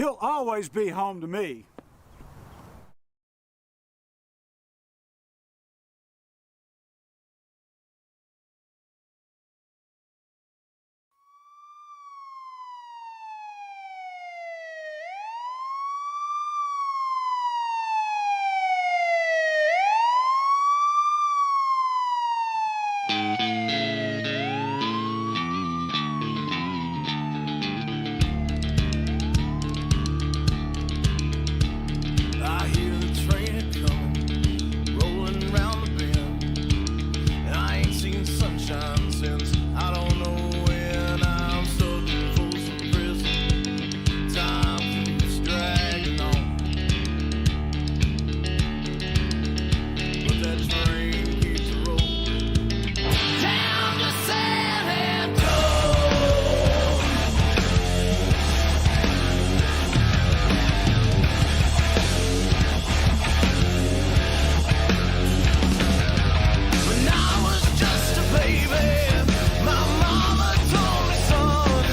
You'll always be home to me. I hear the train coming, rolling round the bend. And I ain't seen sunshine since I don't know when. I'm stuck in Folsom Prison. Time keeps dragging on, but that train keeps rolling down to San Antonio. When I was just a baby, my mama told me, son,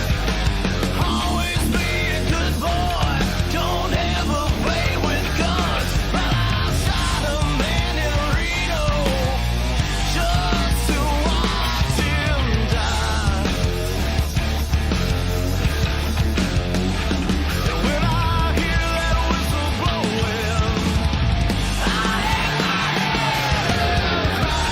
always be a good boy, don't ever play with guns. But I shot a man in Reno just to watch him die. And when I hear that whistle blowing, I hang my head and cry.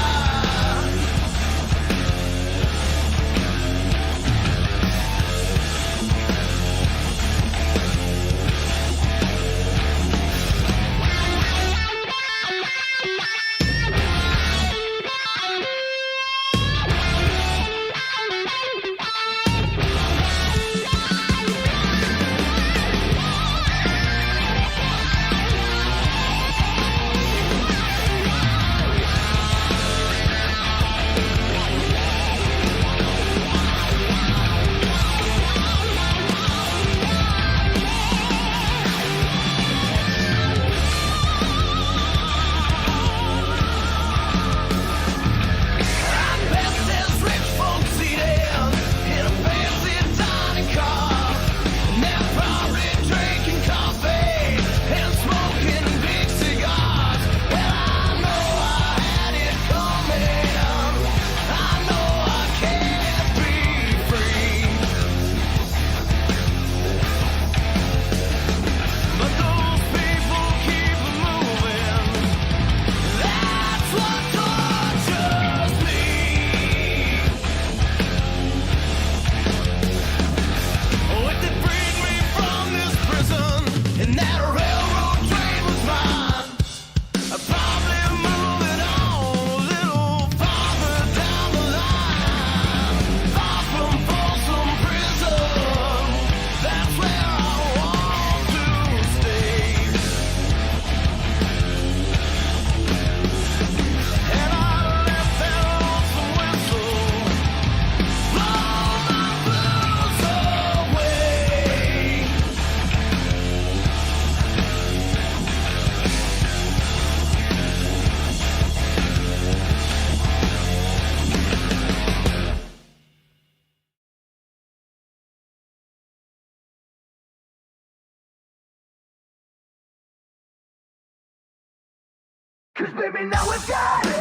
Cause baby now we've got it,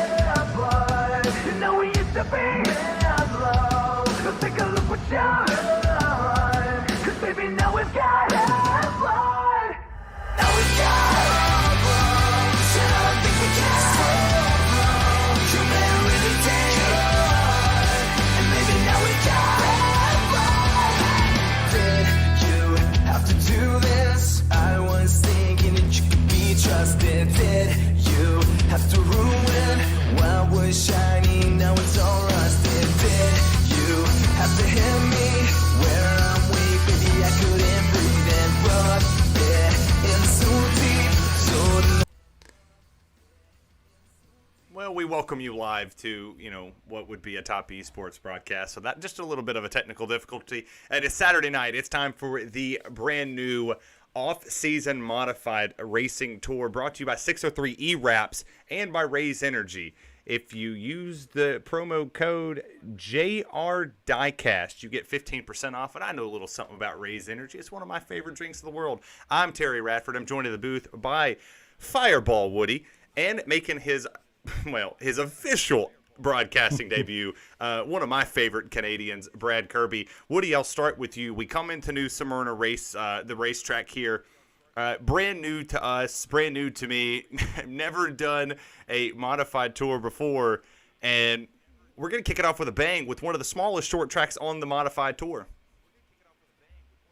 but you know we used to be in love. So take a look what you've done. Cause baby now we've got it, but now we've got it, but so I don't think we can. You better really take it, and baby now we've got it, but did you have to do this? I was thinking that you could be trusted. Did you have to ruin what was shining? Now it's all rusted. Did you have to hit me where I'm weak? Baby, I couldn't breathe and rub it in so deep. So Well, we welcome you live to, what would be a top esports broadcast. So that just a little bit of a technical difficulty. And it's Saturday night. It's time for the brand new off-season modified racing tour brought to you by 603 EWraps and by Raise Energy. If you use the promo code JRDiecast, you get 15% off. And I know a little something about Raise Energy. It's one of my favorite drinks in the world. I'm Terry Radford. I'm joined in the booth by Fireball Woody, and making his official broadcasting debut, one of my favorite Canadians, Brad Kirby. Woody, I'll start with you. We come into New Smyrna the racetrack here. Brand new to us, brand new to me. Never done a modified tour before, and we're going to kick it off with a bang with one of the smallest short tracks on the modified tour.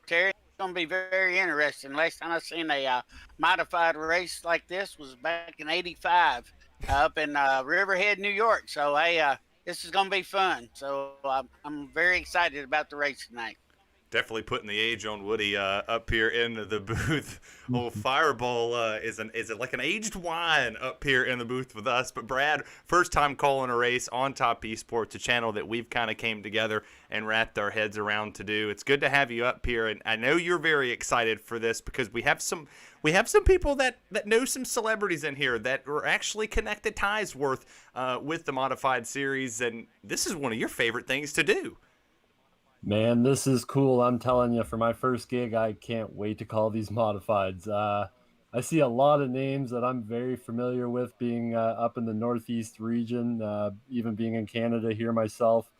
Terry, it's going to be very interesting. Last time I seen a modified race like this was back in '85 up in Riverhead, New York. So, hey, this is going to be fun. So, I'm very excited about the race tonight. Definitely putting the age on Woody up here in the booth. Old Fireball is it like an aged wine up here in the booth with us. But Brad, first time calling a race on Top Esports, a channel that we've kind of came together and wrapped our heads around to do. It's good to have you up here, and I know you're very excited for this because we have some people that know some celebrities in here that are actually connected ties with the modified series, and this is one of your favorite things to do. Man, this is cool. I'm telling you, for my first gig, I can't wait to call these modifieds. I see a lot of names that I'm very familiar with, being up in the Northeast region, even being in Canada here myself.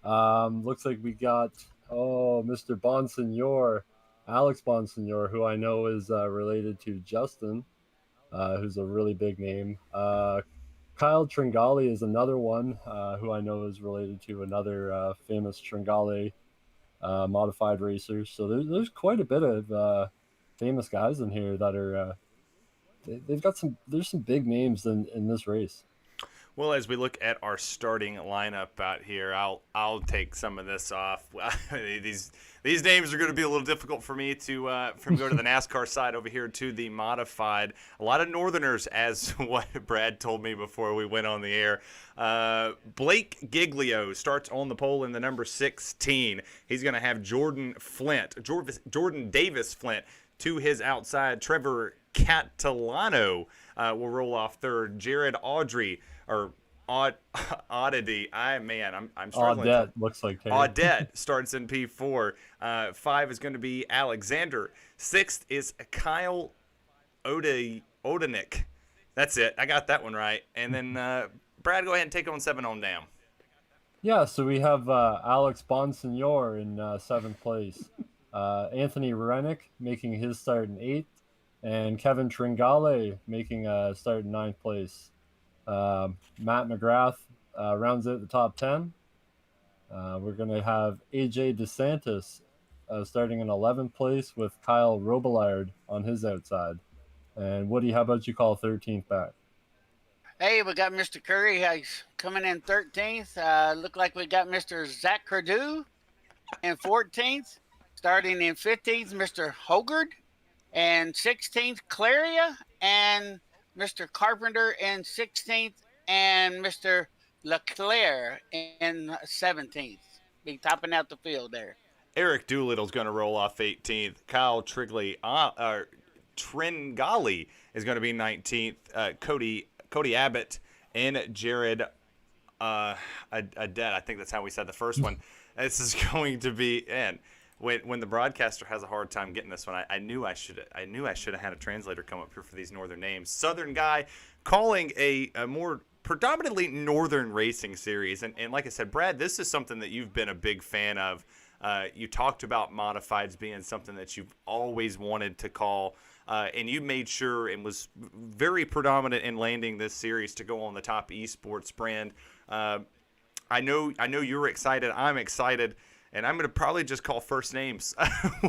Looks like we got, Mr. Bonsignor, Alex Bonsignor, who I know is related to Justin, who's a really big name. Kyle Tringali is another one who I know is related to another famous Tringali modified racers. So there's quite a bit of famous guys in here that are there's some big names in this race. Well, as we look at our starting lineup out here, I'll take some of this off. These names are going to be a little difficult for me to go to the NASCAR side over here to the modified. A lot of Northerners, as what Brad told me before we went on the air. Blake Giglio starts on the pole in the number 16. He's going to have Jordan Davis Flint to his outside. Trevor Catalano will roll off third. Jared Audrey. Or Oddity. I'm struggling. Audette looks like Terry. Audette starts in P4. 5 is going to be Alexander. 6th is Kyle Odenik. That's it. I got that one right. And then Brad, go ahead and take on 7 on down. Yeah, so we have Alex Bonsignor in 7th place. Anthony Rennick making his start in 8th. And Kevin Tringale making a start in 9th place. Matt McGrath rounds out the top 10. We're going to have AJ DeSantis starting in 11th place with Kyle Robillard on his outside. And Woody, how about you call 13th back? Hey, we got Mr. Curry. He's coming in 13th. Look like we got Mr. Zach Cardew in 14th. Starting in 15th, Mr. Hogard. And 16th, Claria. And Mr. Carpenter in 16th, and Mr. Leclerc in 17th. Be topping out the field there. Eric Doolittle's going to roll off 18th. Kyle Tringali is going to be 19th. Cody Abbott and Jared Adet. I think that's how we said the first one. This is going to be, and when the broadcaster has a hard time getting this one, I knew I should have had a translator come up here for these northern names. Southern guy calling a more predominantly northern racing series, and like I said, Brad, this is something that you've been a big fan of. You talked about modifieds being something that you've always wanted to call, and you made sure and was very predominant in landing this series to go on the Top Esports brand. I know you're excited. I'm excited. And I'm going to probably just call first names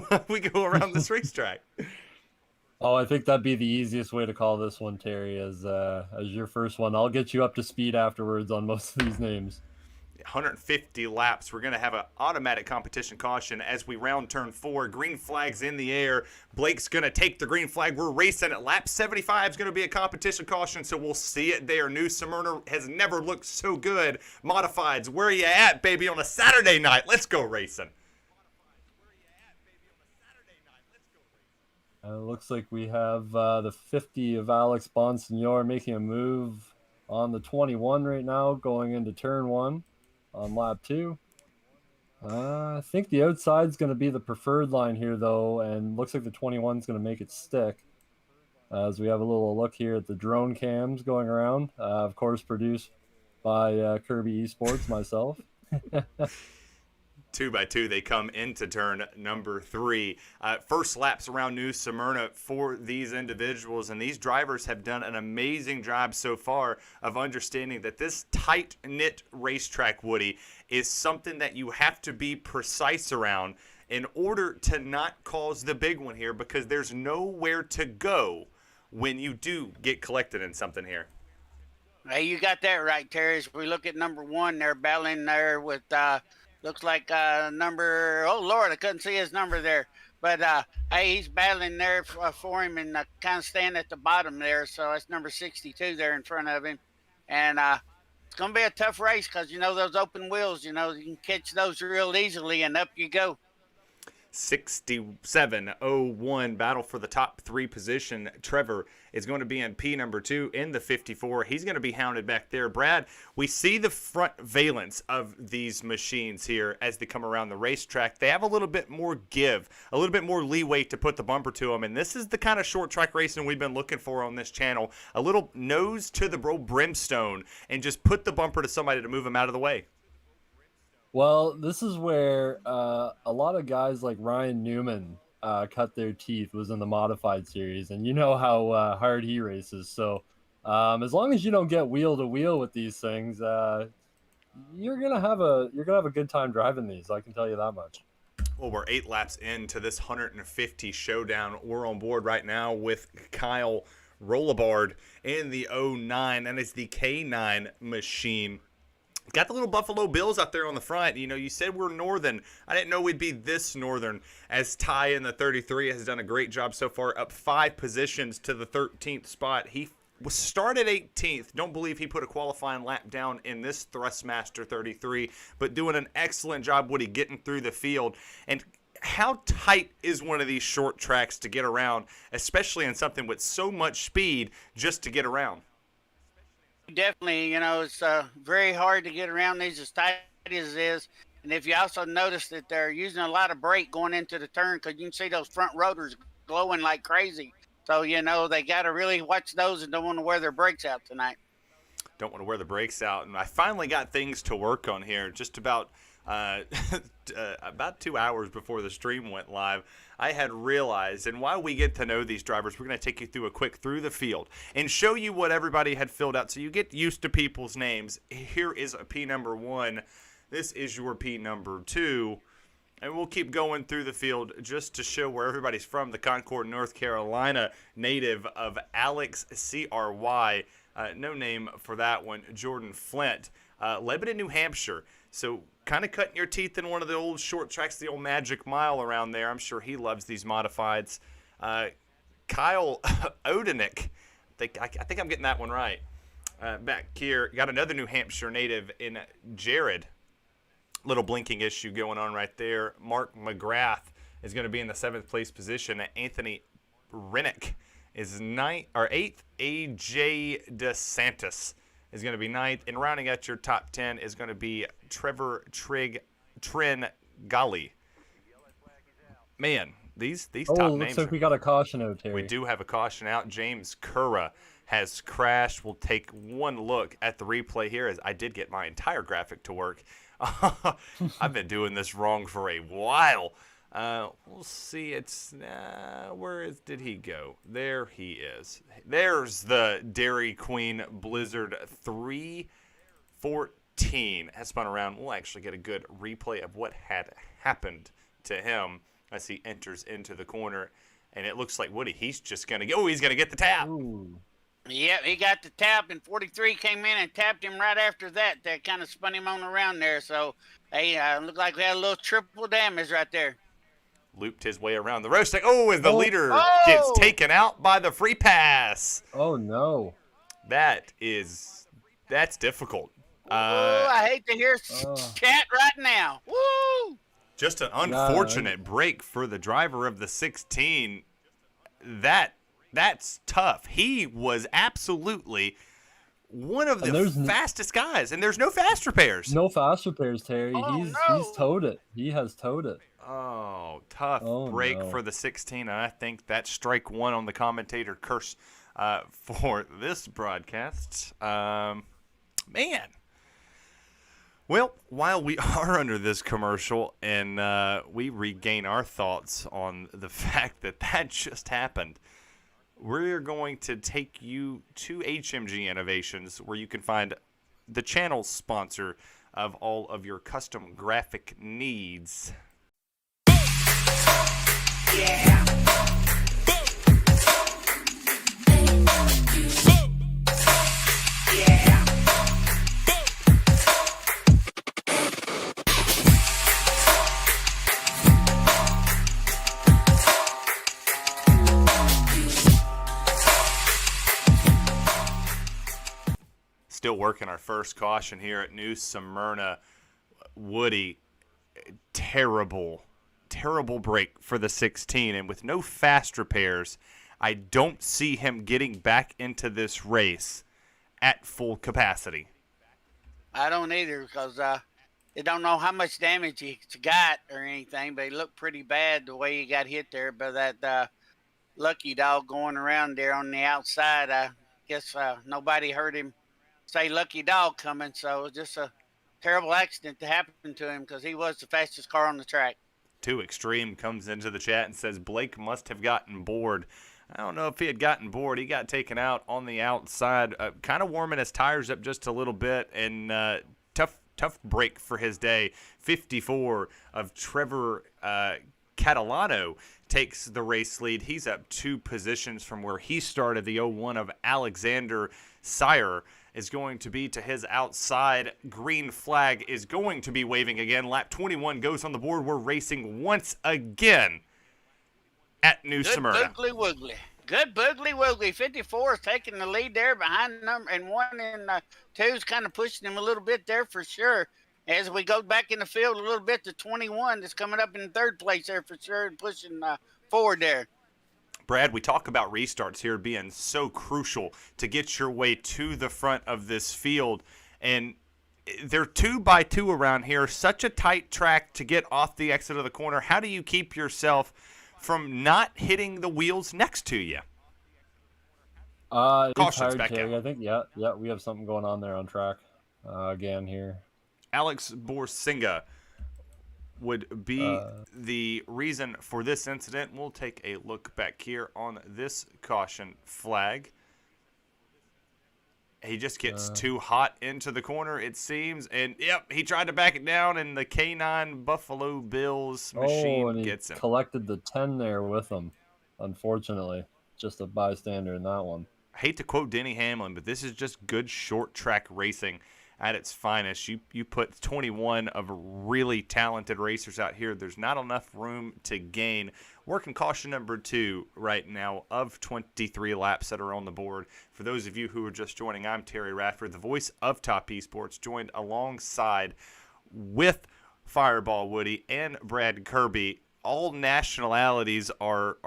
when we go around this racetrack. Oh, I think that'd be the easiest way to call this one, Terry, as your first one. I'll get you up to speed afterwards on most of these names. 150 laps. We're going to have an automatic competition caution as we round turn 4. Green flag's in the air. Blake's going to take the green flag. We're racing at lap 75 is going to be a competition caution, so we'll see it there. New Smyrna has never looked so good. Modifieds, where are you at, baby, on a Saturday night? Let's go racing. Looks like we have the 50 of Alex Bonsignor making a move. on the 21 right now, going into turn 1 on lap 2. I think the outside's going to be the preferred line here, though, and looks like the 21's going to make it stick. As we have a little look here at the drone cams going around, of course, produced by Kirby Esports, myself. 2x2, they come into turn number 3. First laps around New Smyrna for these individuals, and these drivers have done an amazing job so far of understanding that this tight-knit racetrack, Woody, is something that you have to be precise around in order to not cause the big one here, because there's nowhere to go when you do get collected in something here. Hey, you got that right, Terry. As we look at number 1, they're battling there with looks like number, oh Lord, I couldn't see his number there, but hey, he's battling there for him and kind of staying at the bottom there. So that's number 62 there in front of him, and it's gonna be a tough race because you know those open wheels, you know, you can catch those real easily, and up you go. 67.01 battle for the top 3 position. Trevor is going to be in P number 2 in the 54. He's going to be hounded back there. Brad, we see the front valence of these machines here as they come around the racetrack. They have a little bit more give, a little bit more leeway to put the bumper to them, and this is the kind of short track racing we've been looking for on this channel. A little nose to the brimstone and just put the bumper to somebody to move them out of the way. Well, this is where a lot of guys like Ryan Newman cut their teeth, was in the modified series, and you know how hard he races. So as long as you don't get wheel to wheel with these things, you're gonna have a good time driving these. I can tell you that much. Well, we're 8 laps into this 150 showdown. We're on board right now with Kyle Rollabard in the 09, and it's the K9 machine. Got the little Buffalo Bills out there on the front. You know, you said we're northern. I didn't know we'd be this northern, as Ty in the 33 has done a great job so far, up 5 positions to the 13th spot. He was started 18th. Don't believe he put a qualifying lap down in this Thrustmaster 33, but doing an excellent job, Woody, getting through the field. And how tight is one of these short tracks to get around, especially in something with so much speed just to get around? Definitely, you know, it's very hard to get around these as tight as it is. And if you also notice that they're using a lot of brake going into the turn, because you can see those front rotors glowing like crazy. So, you know, they got to really watch those and don't want to wear their brakes out tonight. Don't want to wear the brakes out. And I finally got things to work on here just about about 2 hours before the stream went live. I had realized, and while we get to know these drivers, we're going to take you through a quick through the field and show you what everybody had filled out so you get used to people's names. Here is a P number 1. This is your P number 2. And we'll keep going through the field just to show where everybody's from. The Concord, North Carolina native of Alex CRY. No name for that one. Jordan Flint. Lebanon, New Hampshire. So kind of cutting your teeth in one of the old short tracks, the old Magic Mile around there. I'm sure he loves these modifieds. Kyle Odenick. I think I'm getting that one right. Back here, got another New Hampshire native in Jared. Little blinking issue going on right there. Mark McGrath is going to be in the 7th place position. Anthony Rennick is 8th. AJ DeSantis is going to be 9th. And rounding out your top 10 is going to be Trevor Trin Gali. Man, these top names. Looks like we got a caution out, Terry. We do have a caution out. James Curra has crashed. We'll take one look at the replay here, as I did get my entire graphic to work. I've been doing this wrong for a while. We'll see. Did he go? There he is. There's the Dairy Queen Blizzard 314. Has spun around. We'll actually get a good replay of what had happened to him as he enters into the corner. And it looks like Woody, he's just going to go. He's going to get the tap. Ooh. Yep, he got the tap, and 43 came in and tapped him right after that. That kind of spun him on around there. So, hey, looked like we had a little triple damage right there. Looped his way around the roast. As the leader gets taken out by the free pass. Oh, no. That's difficult. I hate to hear chat right now. Woo! Just an unfortunate break for the driver of the 16. That's tough. He was absolutely one of And the there's fastest guys, and there's no fast repairs. no fast repairs, Terry. Oh, He's no. towed it. He has towed it. Oh, tough Oh, break no. for the 16, and I think that's strike one on the commentator curse for this broadcast. Man. Well, while we are under this commercial and we regain our thoughts on the fact that that just happened, we're going to take you to HMG Innovations, where you can find the channel sponsor of all of your custom graphic needs. Still working our first caution here at New Smyrna. Woody, terrible break for the 16, and with no fast repairs, I don't see him getting back into this race at full capacity. I don't either, because they don't know how much damage he got or anything, but he looked pretty bad the way he got hit there by that lucky dog going around there on the outside. I guess nobody heard him say lucky dog coming, so it was just a terrible accident to happen to him, because he was the fastest car on the track. Too Extreme comes into the chat and says Blake must have gotten bored. I don't know if he had gotten bored. He got taken out on the outside, kind of warming his tires up just a little bit, and tough break for his day. 54 of Trevor Catalano takes the race lead. He's up 2 positions from where he started. The 01 of Alexander Sire is going to be to his outside. Green flag is going to be waving again. Lap 21 goes on the board. We're racing once again at New Smyrna. Good boogly woogly. Good boogly woogly. 54 is taking the lead there behind number, and 1 and 2 is kind of pushing him a little bit there for sure. As we go back in the field a little bit to 21, that's coming up in 3rd place there for sure and pushing forward there. Brad, we talk about restarts here being so crucial to get your way to the front of this field. And they're 2x2 around here. Such a tight track to get off the exit of the corner. How do you keep yourself from not hitting the wheels next to you? It's Caution's hard, back Terry. out. I think, yeah, we have something going on there on track again here. Alex Borsinga would be the reason for this incident. We'll take a look back here on this caution flag. He just gets too hot into the corner, it seems. And, yep, he tried to back it down, and the K9 Buffalo Bills machine and he gets him. collected the 10 there with him, unfortunately. Just a bystander in that one. I hate to quote Denny Hamlin, but this is just good short track racing at its finest. You put 21 of really talented racers out here. There's not enough room to gain. Working caution number 2 right now of 23 laps that are on the board. For those of you who are just joining, I'm Terry Radford, the voice of Top Esports, joined alongside with Fireball Woody and Brad Kirby. All nationalities are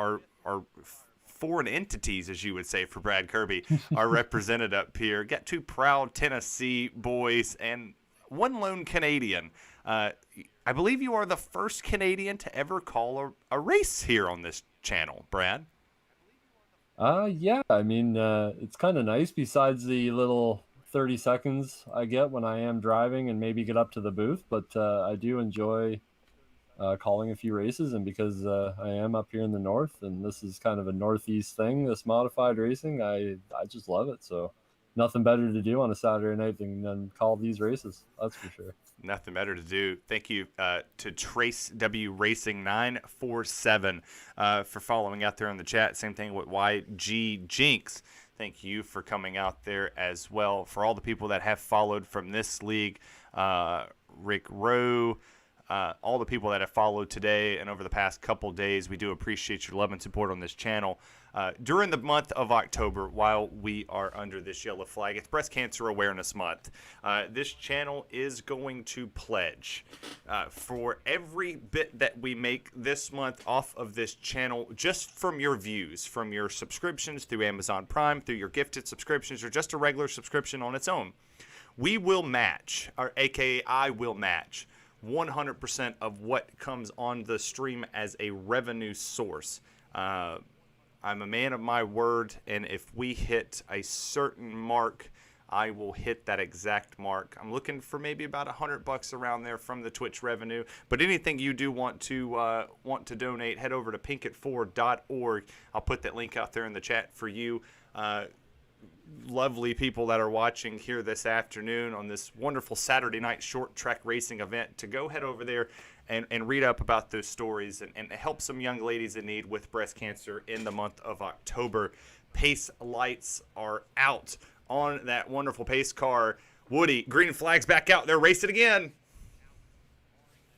foreign entities, as you would say, for Brad Kirby, are represented up here. Got 2 proud Tennessee boys and 1 lone Canadian. I believe you are the first Canadian to ever call a race here on this channel, Brad. Yeah, I mean, it's kind of nice besides the little 30 seconds I get when I am driving and maybe get up to the booth, but I do enjoy calling a few races, and because I am up here in the north and this is kind of a northeast thing, this modified racing, I just love it. So nothing better to do on a Saturday night than call these races, that's for sure. Nothing better to do. Thank you to Trace W Racing 947 for following out there in the chat. Same thing with YG Jinx. Thank you for coming out there as well. For all the people that have followed from this league, Rick Rowe, all the people that have followed today and over the past couple days. We do appreciate your love and support on this channel. During the month of October, while we are under this yellow flag, it's Breast Cancer Awareness Month. This channel is going to pledge for every bit that we make this month off of this channel, just from your views, from your subscriptions through Amazon Prime, through your gifted subscriptions, or just a regular subscription on its own. We will match, or aka I will match, 100% of what comes on the stream as a revenue source. I'm a man of my word, and if we hit a certain mark, I will hit that exact mark. I'm looking for maybe about $100 around there from the Twitch revenue. But anything you do want to donate, head over to pinkit4.org. I'll put that link out there in the chat for you. Lovely people that are watching here this afternoon on this wonderful Saturday night short track racing event, to go head over there and read up about those stories and help some young ladies in need with breast cancer in the month of October. Pace lights are out on that wonderful pace car. Woody, green flag's back out there, race it again.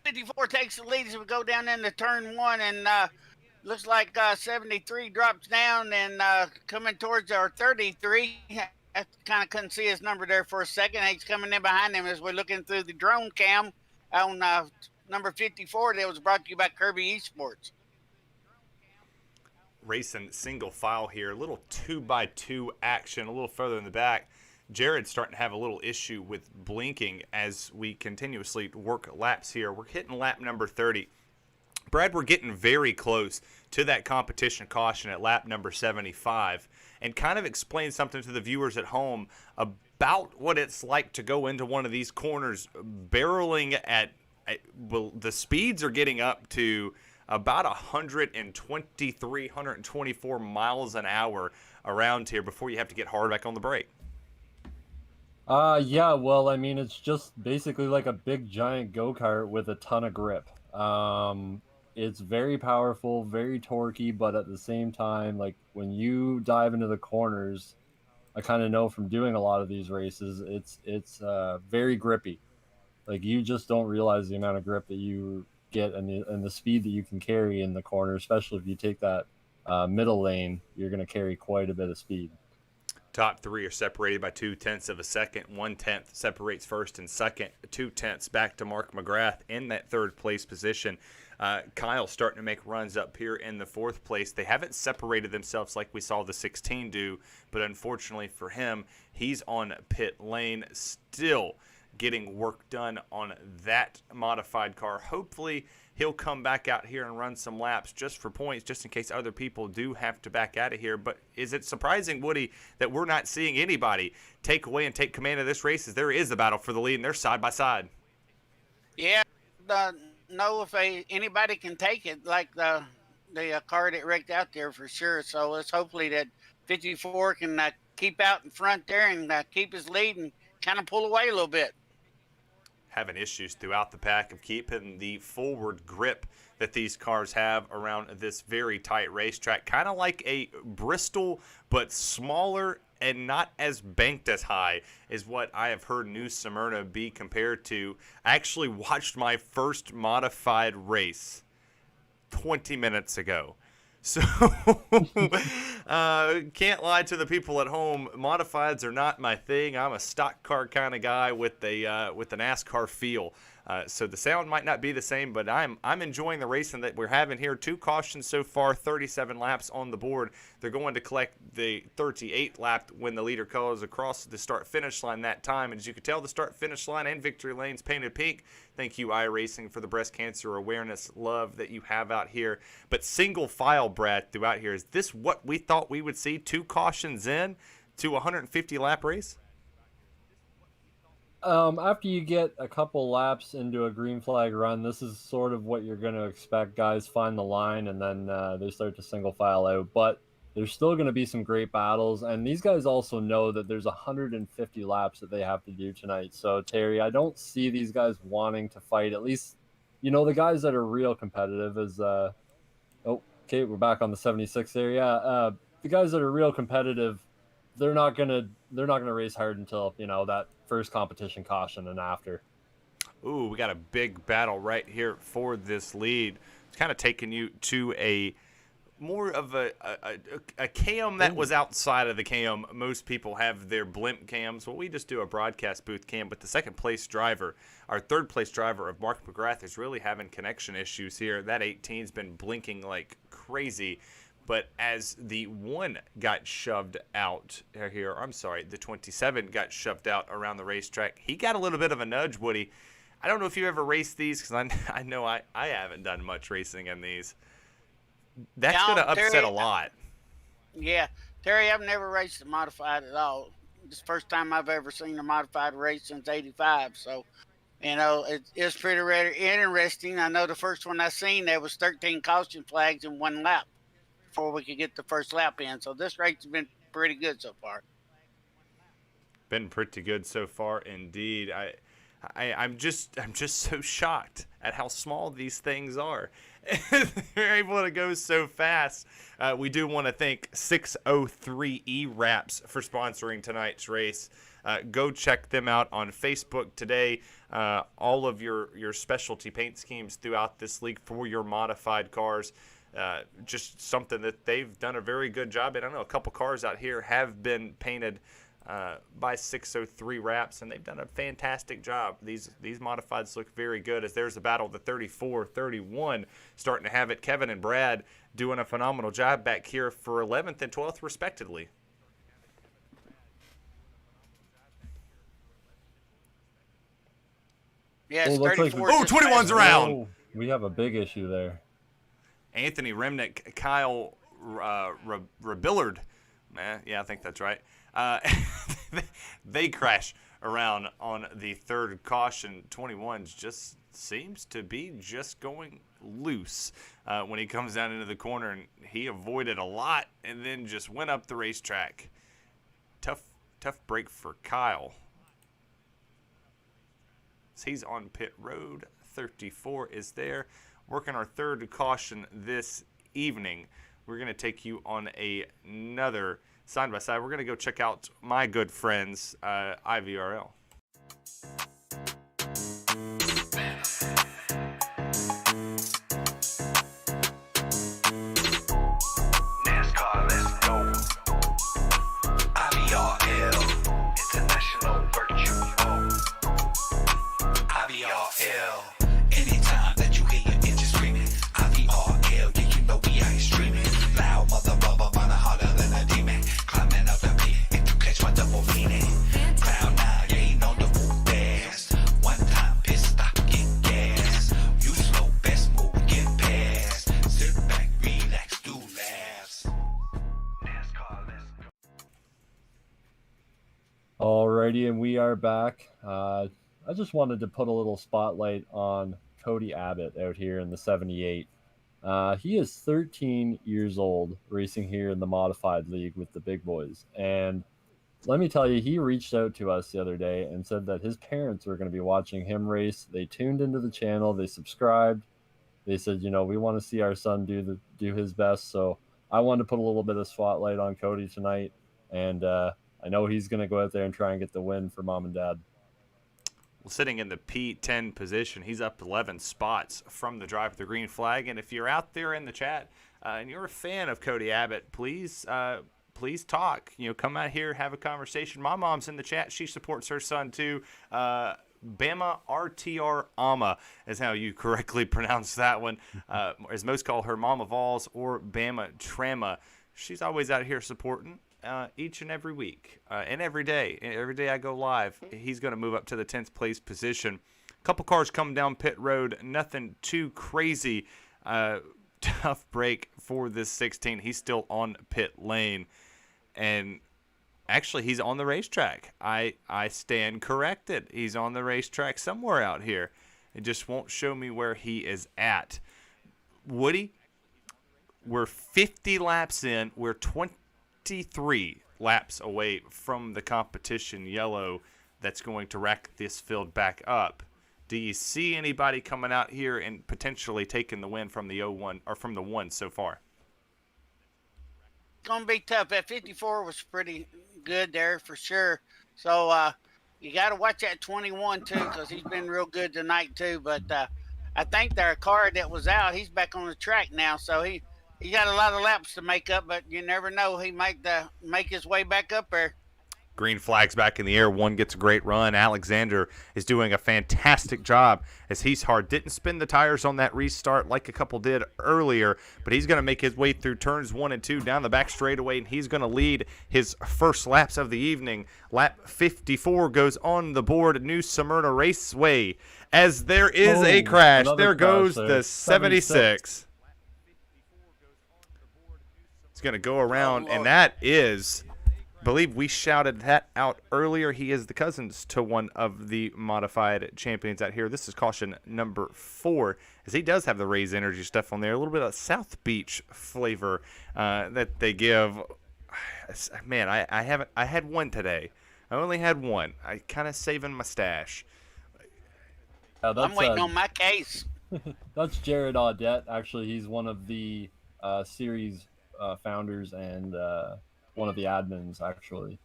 54 takes the lead as we go down into turn one, and looks like 73 drops down and coming towards our 33. I kind of couldn't see his number there for a second. He's coming in behind him as we're looking through the drone cam on number 54 that was brought to you by Kirby Esports. Racing single file here, a little 2x2 action a little further in the back. Jared's starting to have a little issue with blinking as we continuously work laps here. We're hitting lap number 30. Brad, we're getting very close to that competition caution at lap number 75, and kind of explain something to the viewers at home about what it's like to go into one of these corners barreling at well, the speeds are getting up to about 123, 124 miles an hour around here before you have to get hard back on the brake. Yeah, well, I mean, it's just basically like a big giant go-kart with a ton of grip. It's very powerful, very torquey, but at the same time, like when you dive into the corners, I kind of know from doing a lot of these races, it's very grippy. Like you just don't realize the amount of grip that you get and the speed that you can carry in the corner, especially if you take that middle lane, you're going to carry quite a bit of speed. Top three are separated by 0.2 of a second. 1/10 separates first and second. 0.2 back to Mark McGrath in that third place position. Kyle starting to make runs up here in the fourth place. They haven't separated themselves like we saw the 16 do, but unfortunately for him, he's on pit lane still getting work done on that modified car. Hopefully he'll come back out here and run some laps just for points, just in case other people do have to back out of here. But is it surprising, Woody, that we're not seeing anybody take away and take command of this race, as there is a battle for the lead and they're side by side? Yeah, know if anybody can take it, like the car that wrecked out there for sure. So let's hopefully that 54 can keep out in front there and keep his lead and kind of pull away a little bit. Having issues throughout the pack of keeping the forward grip that these cars have around this very tight racetrack. Kind of like a Bristol, but smaller and not as banked as high is what I have heard New Smyrna be compared to. I actually watched my first modified race 20 minutes ago. So can't lie to the people at home. Modifieds are not my thing. I'm a stock car kind of guy with the NASCAR feel. So the sound might not be the same, but I'm enjoying the racing that we're having here. 2 cautions so far, 37 laps on the board. They're going to collect the 38th lap when the leader goes across the start-finish line that time. And as you can tell, the start-finish line and victory lane's painted pink. Thank you, iRacing, for the breast cancer awareness love that you have out here. But single file, Brad, throughout here, is this what we thought we would see? 2 cautions in to a 150-lap race? After you get a couple laps into a green flag run, this is sort of what you're going to expect. Guys find the line, and then they start to single file out. But there's still going to be some great battles, and these guys also know that there's 150 laps that they have to do tonight. So, Terry, I don't see these guys wanting to fight. At least, you know, the guys that are real competitive is okay, we're back on the 76 there. Yeah, the guys that are real competitive, they're not gonna race hard until, you know, that first competition caution and after. Ooh, we got a big battle right here for this lead. It's kind of taking you to a more of a cam that was outside of the cam. Most people have their blimp cams. Well, we just do a broadcast booth cam. But the second place driver, our third place driver of Mark McGrath, is really having connection issues here. That 18's been blinking like crazy. But as the one got shoved out here, I'm sorry, the 27 got shoved out around the racetrack, he got a little bit of a nudge, Woody. I don't know if you ever raced these, because I know I haven't done much racing in these. That's going to upset Terry, a lot. Yeah, Terry, I've never raced a modified at all. This is the first time I've ever seen a modified race since '85. So, it's pretty interesting. I know the first one I seen, there was 13 caution flags in one lap before we could get the first lap in. So this race has been pretty good so far. Been pretty good so far, indeed. I'm just so shocked at how small these things are. They're able to go so fast. We do want to thank 603 EWraps for sponsoring tonight's race. Go check them out on Facebook today. All of your specialty paint schemes throughout this league for your modified cars. Just something that they've done a very good job. And I know a couple cars out here have been painted by 603 Wraps, and they've done a fantastic job. These modifieds look very good, as there's a battle of the 34-31 starting to have it. Kevin and Brad doing a phenomenal job back here for 11th and 12th respectively. Yeah, it's Well, 34. Oh, 21's around. Oh, we have a big issue there. Anthony Remnick, Kyle Rebillard. Yeah, I think that's right. They crash around on the third caution. 21 just seems to be just going loose when he comes down into the corner, and he avoided a lot and then just went up the racetrack. Tough break for Kyle. He's on pit road. 34 is there. Working our third caution this evening. We're going to take you on another side-by-side. We're going to go check out my good friends, EWRL. NASCAR, let's go. EWRL, International Virtual. EWRL, anytime that you hear your engine screaming. EWRL, yeah, you know we ain't streaming. Loud mother rubber, running harder than a demon. Climbing up the pit, if you catch my double meaning. Cloud 9, you ain't on the move fast. One time, pit stop, get gas. You slow, best move, get past. Sit back, relax, do laughs. NASCAR, let's go. Alrighty, and we are back. I just wanted to put a little spotlight on Cody Abbott out here in the 78. He is 13 years old, racing here in the Modified League with the big boys. And let me tell you, he reached out to us the other day and said that his parents were going to be watching him race. They tuned into the channel, they subscribed. They said, we want to see our son do his best. So I wanted to put a little bit of spotlight on Cody tonight. And I know he's going to go out there and try and get the win for mom and dad. Well, sitting in the P10 position, he's up 11 spots from the drive of the green flag. And if you're out there in the chat and you're a fan of Cody Abbott, please talk. Come out here, have a conversation. My mom's in the chat. She supports her son too. Bama RTR Ama is how you correctly pronounce that one. As most call her Mama Vols or Bama Trama. She's always out here supporting. Each and every week and every day. Every day I go live, he's going to move up to the 10th place position. A couple cars coming down pit road, nothing too crazy. Tough break for this 16. He's still on pit lane, and actually he's on the racetrack. I stand corrected. He's on the racetrack somewhere out here. It just won't show me where he is at. Woody, we're 50 laps in. We're 23 laps away from the competition yellow that's going to rack this field back up. Do you see anybody coming out here and potentially taking the win from the 01 or from the 1 so far? It's going to be tough. That 54 was pretty good there for sure. So You got to watch that 21 too, because he's been real good tonight too. But I think their car that was out, he's back on the track now, so he got a lot of laps to make up. But you never know, he might make his way back up there. Green flags back in the air. One gets a great run. Alexander is doing a fantastic job as he's hard. Didn't spin the tires on that restart like a couple did earlier, but he's going to make his way through turns 1 and 2 down the back straightaway, and he's going to lead his first laps of the evening. Lap 54 goes on the board, New Smyrna Raceway, as there is a crash. There goes the 76. It's going to go around, and that is... believe we shouted that out earlier. He is the cousins to one of the modified champions out here. This is caution number 4, as he does have the Raise Energy stuff on there. A little bit of South Beach flavor that they give. Man, I had one today. I only had one. I kind of saving my stash. I'm waiting on my case. That's Jared Audette. Actually, he's one of the series founders and one of the admins, actually.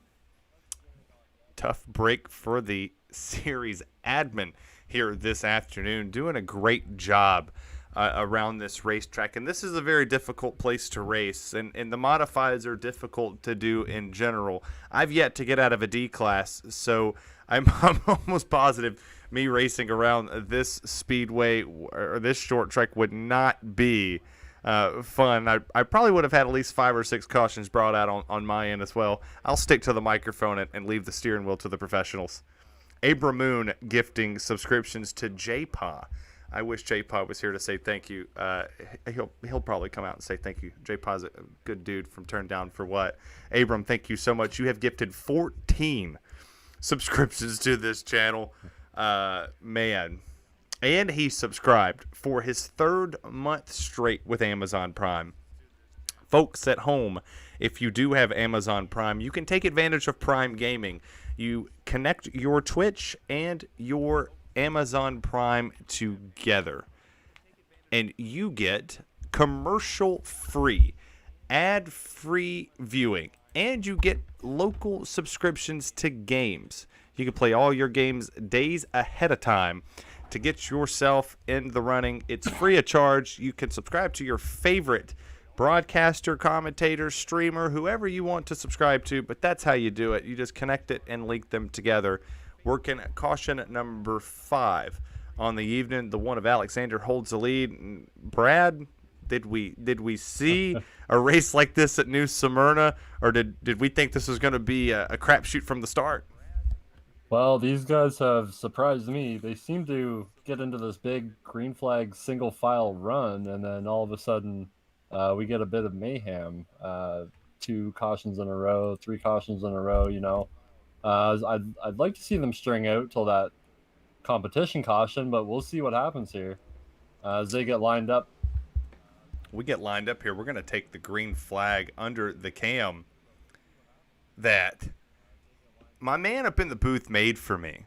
Tough break for the series admin here this afternoon, doing a great job around this racetrack. And this is a very difficult place to race, and the modifieds are difficult to do in general. I've yet to get out of a D class, so I'm almost positive me racing around this speedway or this short track would not be fun. I probably would have had at least 5 or 6 cautions brought out on my end as well. I'll stick to the microphone and leave the steering wheel to the professionals. Abram Moon gifting subscriptions to JPA. I wish JPA was here to say thank you. He'll probably come out and say thank you. JPA's a good dude from Turn Down for What. Abram, thank you so much. You have gifted 14 subscriptions to this channel. Man. And he subscribed for his 3rd month straight with Amazon Prime. Folks at home, if you do have Amazon Prime, you can take advantage of Prime Gaming. You connect your Twitch and your Amazon Prime together, and you get commercial-free, ad-free viewing, and you get local subscriptions to games. You can play all your games days ahead of time. To get yourself in the running, it's free of charge. You can subscribe to your favorite broadcaster, commentator, streamer, whoever you want to subscribe to, but that's how you do it. You just connect it and link them together. Working at caution number 5 on the evening. The one of Alexander holds the lead. Brad, did we see a race like this at New Smyrna, or did we think this was going to be a crapshoot from the start? Well, these guys have surprised me. They seem to get into this big green flag single file run, and then all of a sudden we get a bit of mayhem. 2 cautions in a row, 3 cautions in a row, you know. I'd like to see them string out till that competition caution, but we'll see what happens here as they get lined up. We get lined up here. We're going to take the green flag under the cam that my man up in the booth made for me.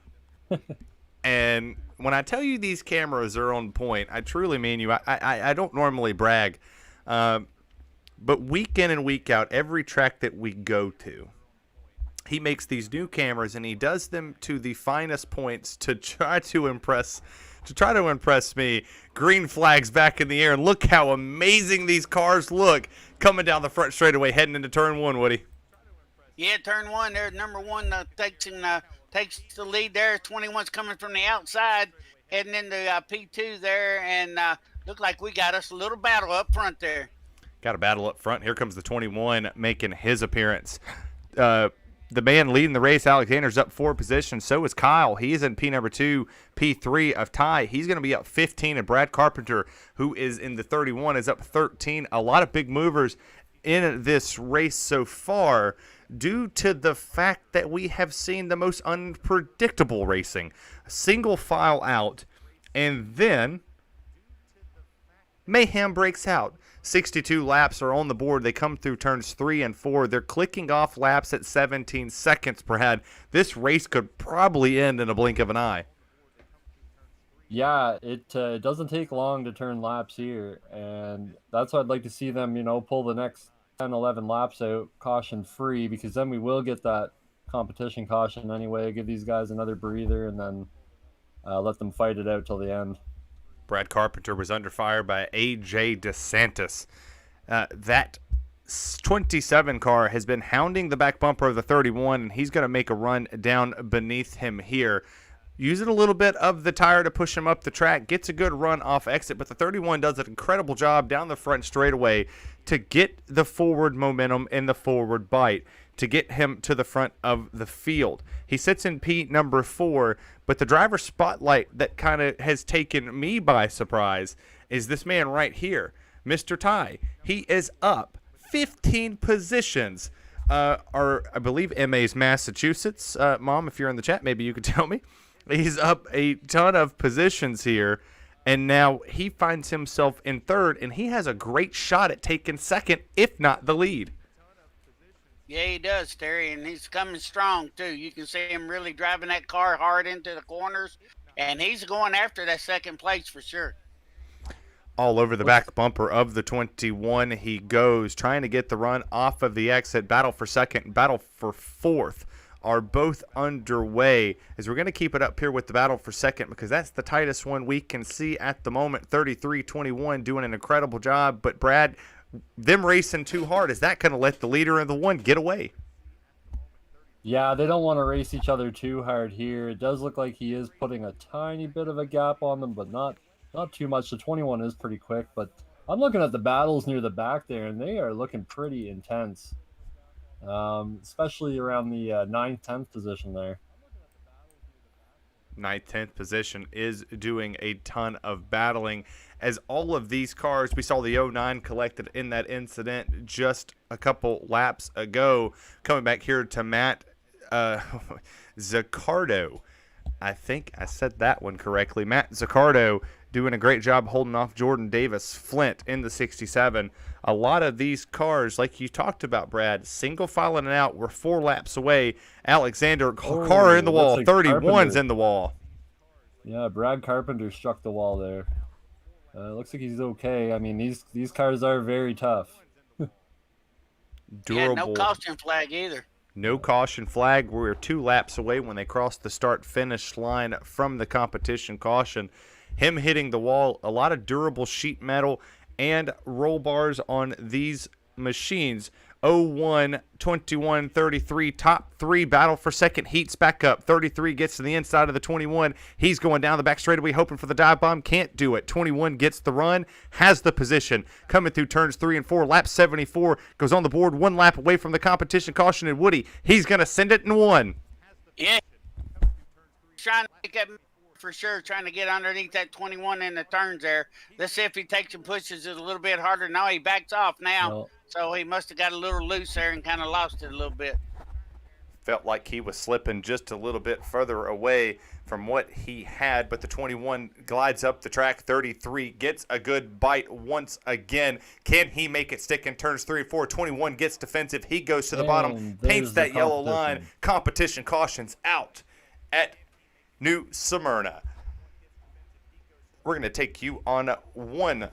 And when I tell you these cameras are on point, I truly mean you. I don't normally brag, but week in and week out, every track that we go to, he makes these new cameras and he does them to the finest points to try to impress me. Green flags back in the air, and look how amazing these cars look coming down the front straightaway heading into turn 1, Woody. Yeah, turn 1 there. Number 1 takes the lead there. 21's coming from the outside, heading into P2 there, and look like we got us a little battle up front there. Got a battle up front. Here comes the 21 making his appearance. The man leading the race, Alexander's up 4 positions. So is Kyle. He is in P number 2, P3 of Ty. He's going to be up 15, and Brad Carpenter, who is in the 31, is up 13. A lot of big movers in this race so far, due to the fact that we have seen the most unpredictable racing. Single file out, and then mayhem breaks out. 62 laps are on the board. They come through turns 3 and 4. They're clicking off laps at 17 seconds, Brad. This race could probably end in a blink of an eye. Yeah, it doesn't take long to turn laps here, and that's why I'd like to see them, pull the next 10, 11 laps out caution free, because then we will get that competition caution anyway. Give these guys another breather and then let them fight it out till the end. Brad Carpenter was under fire by A.J. DeSantis. That 27 car has been hounding the back bumper of the 31, and he's going to make a run down beneath him here. Using a little bit of the tire to push him up the track, gets a good run off exit, but the 31 does an incredible job down the front straightaway to get the forward momentum and the forward bite to get him to the front of the field. He sits in P number 4, but the driver spotlight that kind of has taken me by surprise is this man right here, Mr. Ty. He is up 15 positions. I believe MA's Massachusetts. Mom, if you're in the chat, maybe you could tell me. He's up a ton of positions here, and now he finds himself in 3rd, and he has a great shot at taking 2nd, if not the lead. Yeah, he does, Terry, and he's coming strong, too. You can see him really driving that car hard into the corners, and he's going after that 2nd place for sure. All over the back bumper of the 21 he goes, trying to get the run off of the exit. Battle for 2nd, battle for 4th are both underway, as we're going to keep it up here with the battle for 2nd because that's the tightest one we can see at the moment. 33-21 doing an incredible job, but Brad, them racing too hard, is that going to let the leader of the one get away? Yeah, they don't want to race each other too hard here. It does look like he is putting a tiny bit of a gap on them, but not too much. The 21 is pretty quick, but I'm looking at the battles near the back there, and they are looking pretty intense, especially around the 9th, 10th position there. 9th, 10th position is doing a ton of battling, as all of these cars, we saw the 09 collected in that incident just a couple laps ago. Coming back here to Matt Zaccardo. I think I said that one correctly. Matt Zaccardo doing a great job holding off Jordan Davis Flint in the 67. A lot of these cars, like you talked about, Brad, single filing it out. We're 4 laps away. Alexander, car in the wall. like 31's Carpenter. in the wall. Yeah, Brad Carpenter struck the wall there. Looks like he's okay. I mean, these cars are very tough. Durable. Yeah, no caution flag either. No caution flag. We're 2 laps away when they cross the start-finish line from the competition caution. Him hitting the wall, a lot of durable sheet metal and roll bars on these machines. 01, 21, 33, top 3 battle for 2nd, heats back up. 33 gets to the inside of the 21. He's going down the back straightaway hoping for the dive bomb. Can't do it. 21 gets the run, has the position. Coming through turns 3 and 4. Lap 74 goes on the board 1 lap away from the competition caution. And Woody, he's going to send it in 1. Yeah. Trying to make that for sure, trying to get underneath that 21 in the turns there. Let's see if he takes and pushes it a little bit harder. No, he backs off now. No. So he must have got a little loose there and kind of lost it a little bit. Felt like he was slipping just a little bit further away from what he had, but the 21 glides up the track. 33 gets a good bite once again. Can he make it stick in turns 3 and 4? 21 gets defensive. He goes to the bottom, paints that yellow line. Competition cautions out at New Smyrna. We're going to take you on one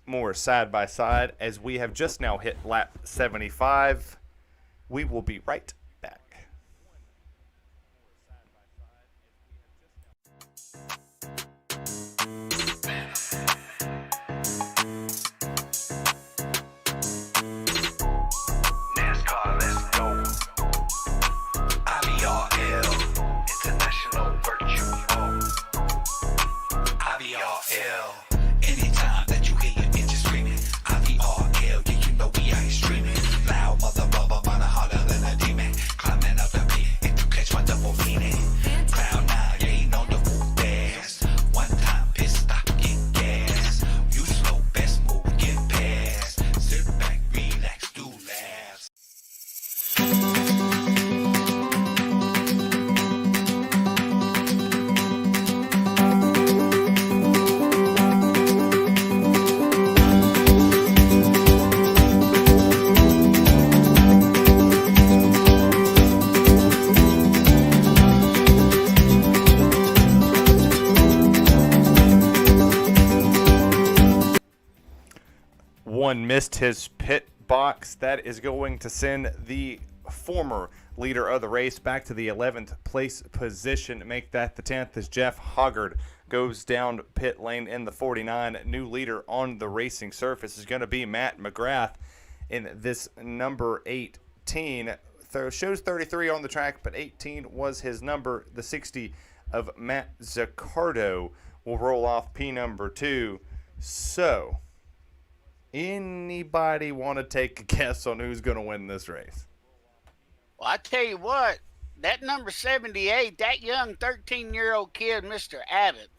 more side-by-side as we have just now hit lap 75. We will be right back. NASCAR, let's go. IBRL, International Virtual. IBRL. Anytime that you hear your engine screaming, IBRL, yeah, you know we ain't streaming. Loud mother rubber, runner harder than a demon. Climbing up the pit, and to catch my double meaning. Cloud 9, yeah, ain't on the full gas. One time, pit stop, get gas. You slow, best move, get past. Sit back, relax, do laughs. One missed his pit box. That is going to send the former leader of the race, back to the 11th place position. Make that the 10th as Jeff Hoggard goes down pit lane in the 49. New leader on the racing surface is going to be Matt McGrath in this number 18. Shows 33 on the track, but 18 was his number. The 60 of Matt Zaccardo will roll off P number 2. So, anybody want to take a guess on who's going to win this race? Well, I tell you what, that number 78, that young 13-year-old kid, Mr. Abbott,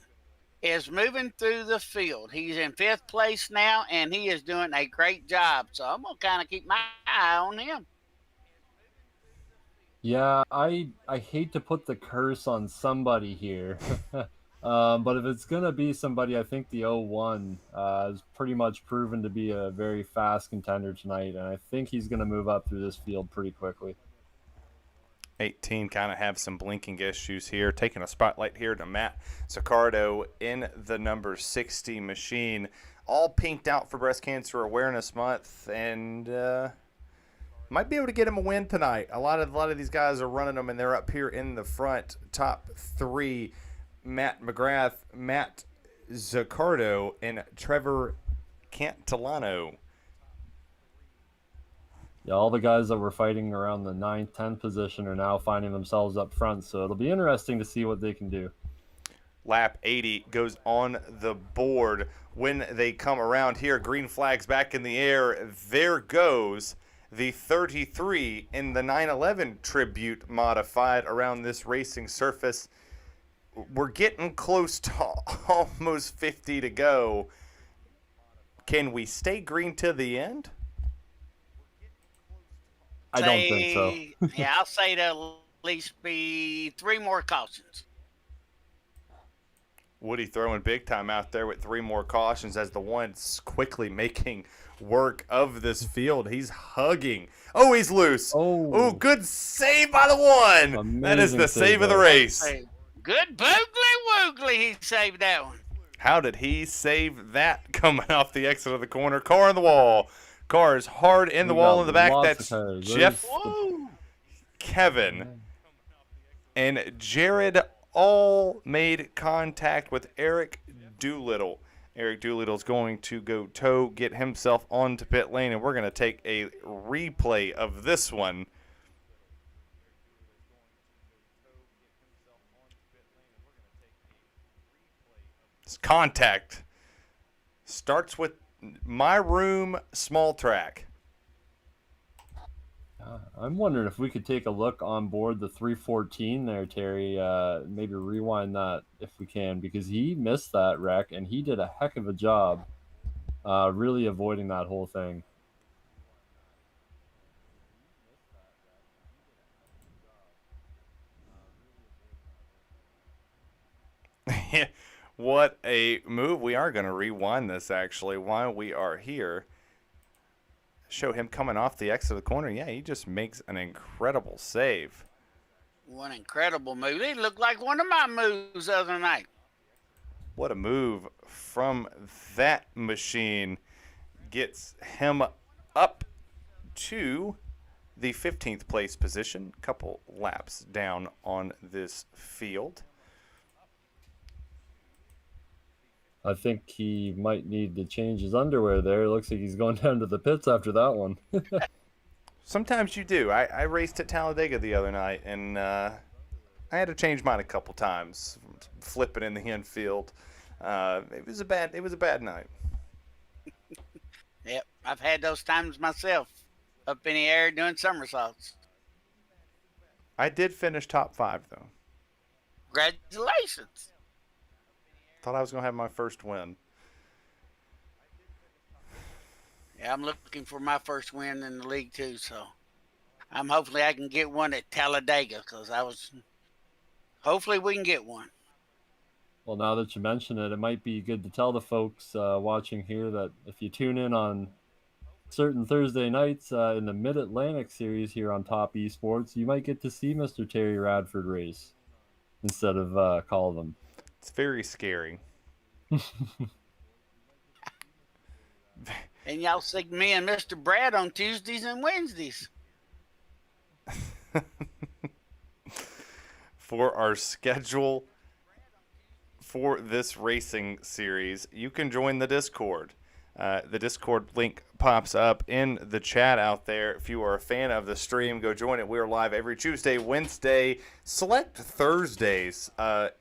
is moving through the field. He's in 5th place now, and he is doing a great job. So I'm going to kind of keep my eye on him. Yeah, I hate to put the curse on somebody here. But if it's going to be somebody, I think the 01 is pretty much proven to be a very fast contender tonight, and I think he's going to move up through this field pretty quickly. 18 kind of have some blinking issues here. Taking a spotlight here to Matt Zaccardo in the number 60 machine. All pinked out for Breast Cancer Awareness Month, and might be able to get him a win tonight. A lot of these guys are running them, and they're up here in the front. Top 3, Matt McGrath, Matt Zaccardo, and Trevor Cantilano. Yeah, all the guys that were fighting around the 9th, 10th position are now finding themselves up front, so it'll be interesting to see what they can do. Lap 80 goes on the board when they come around here. Green flags back in the air. There goes the 33 in the 911 Tribute Modified around this racing surface. We're getting close to almost 50 to go. Can we stay green to the end? I don't think so. Yeah, I'll say there'll at least be 3 more cautions. Woody throwing big time out there with 3 more cautions as the one's quickly making work of this field. He's hugging. Oh, he's loose. Oh, good save by the one. Amazing that is the save of the there. race. Good boogly woogly, he saved that one. How did he save that coming off the exit of the corner? Car on the wall. Car is hard in the We wall got in the back. lots That's of cars. Jeff, Woo! Kevin, and Jared all made contact with Eric Doolittle. Eric Doolittle is going to go tow, get himself onto pit lane, and we're going to take a replay of this one. This contact starts with my room, small track. I'm wondering if we could take a look on board the 314 there, Terry. Maybe rewind that if we can, because he missed that wreck, and he did a heck of a job really avoiding that whole thing. What a move. We are going to rewind this, actually, while we are here. Show him coming off the exit of the corner. Yeah, he just makes an incredible save. One incredible move. He looked like one of my moves the other night. What a move from that machine. Gets him up to the 15th place position. Couple laps down on this field. I think he might need to change his underwear there. It looks like he's going down to the pits after that one. Sometimes you do. I raced at Talladega the other night, and I had to change mine a couple times, flipping in the infield. It was a bad night. Yep, I've had those times myself, up in the air doing somersaults. I did finish top 5 though. Congratulations. Thought I was gonna have my first win. Yeah, I'm looking for my first win in the league too, so hopefully I can get one at Talladega, because hopefully we can get one. Well, now that you mention it, it might be good to tell the folks watching here that if you tune in on certain Thursday nights in the Mid-Atlantic Series here on Top Esports, you might get to see Mr. Terry Radford race instead of call them. It's very scary. And y'all see me and Mr. Brad on Tuesdays and Wednesdays. for our schedule for this racing series, you can join the Discord. The Discord link pops up in the chat out there. If you are a fan of the stream, go join it. We are live every Tuesday, Wednesday, select Thursdays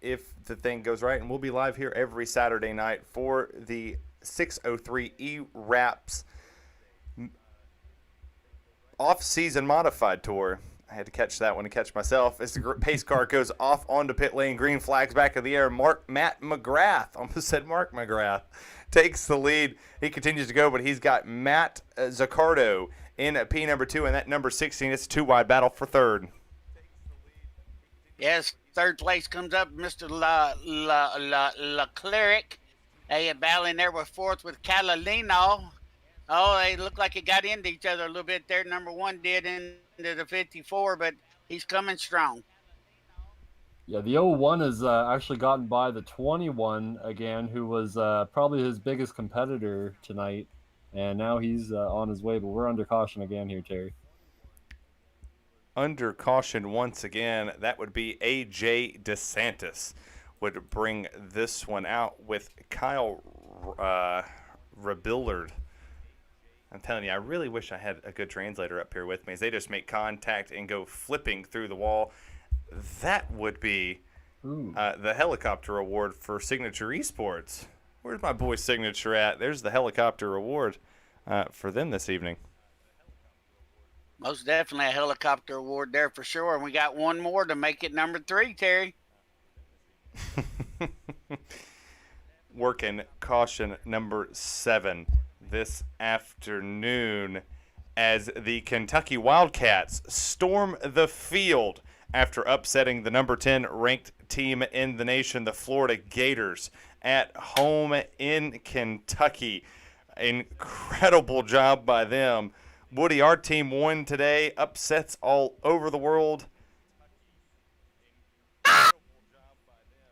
if the thing goes right. And we'll be live here every Saturday night for the 603 EWraps off-season modified tour. I had to catch that one to catch myself. As the pace car goes off onto pit lane, green flags back in the air. Matt McGrath, almost said Mark McGrath, takes the lead. He continues to go, but he's got Matt Zaccardo in P number 2, and that number 16. It's a 2-wide battle for third. Yes, third place comes up Mr. Leclerc. They battling there with fourth with Catalino. Oh, they look like it got into each other a little bit there. Number 1 did into the 54, but he's coming strong. Yeah, the 01 has actually gotten by the 21 again, who was probably his biggest competitor tonight, and now he's on his way, but we're under caution again here, Terry. Under caution once again, that would be A.J. DeSantis would bring this one out with Kyle Rebillard. I'm telling you, I really wish I had a good translator up here with me as they just make contact and go flipping through the wall. That would be the helicopter award for Signature Esports. Where's my boy Signature at? There's the helicopter award for them this evening. Most definitely a helicopter award there for sure. And we got one more to make it number 3, Terry. Working caution number 7 this afternoon as the Kentucky Wildcats storm the field after upsetting the number 10 ranked team in the nation, the Florida Gators, at home in Kentucky. Incredible job by them. Woody, our team won today. Upsets all over the world.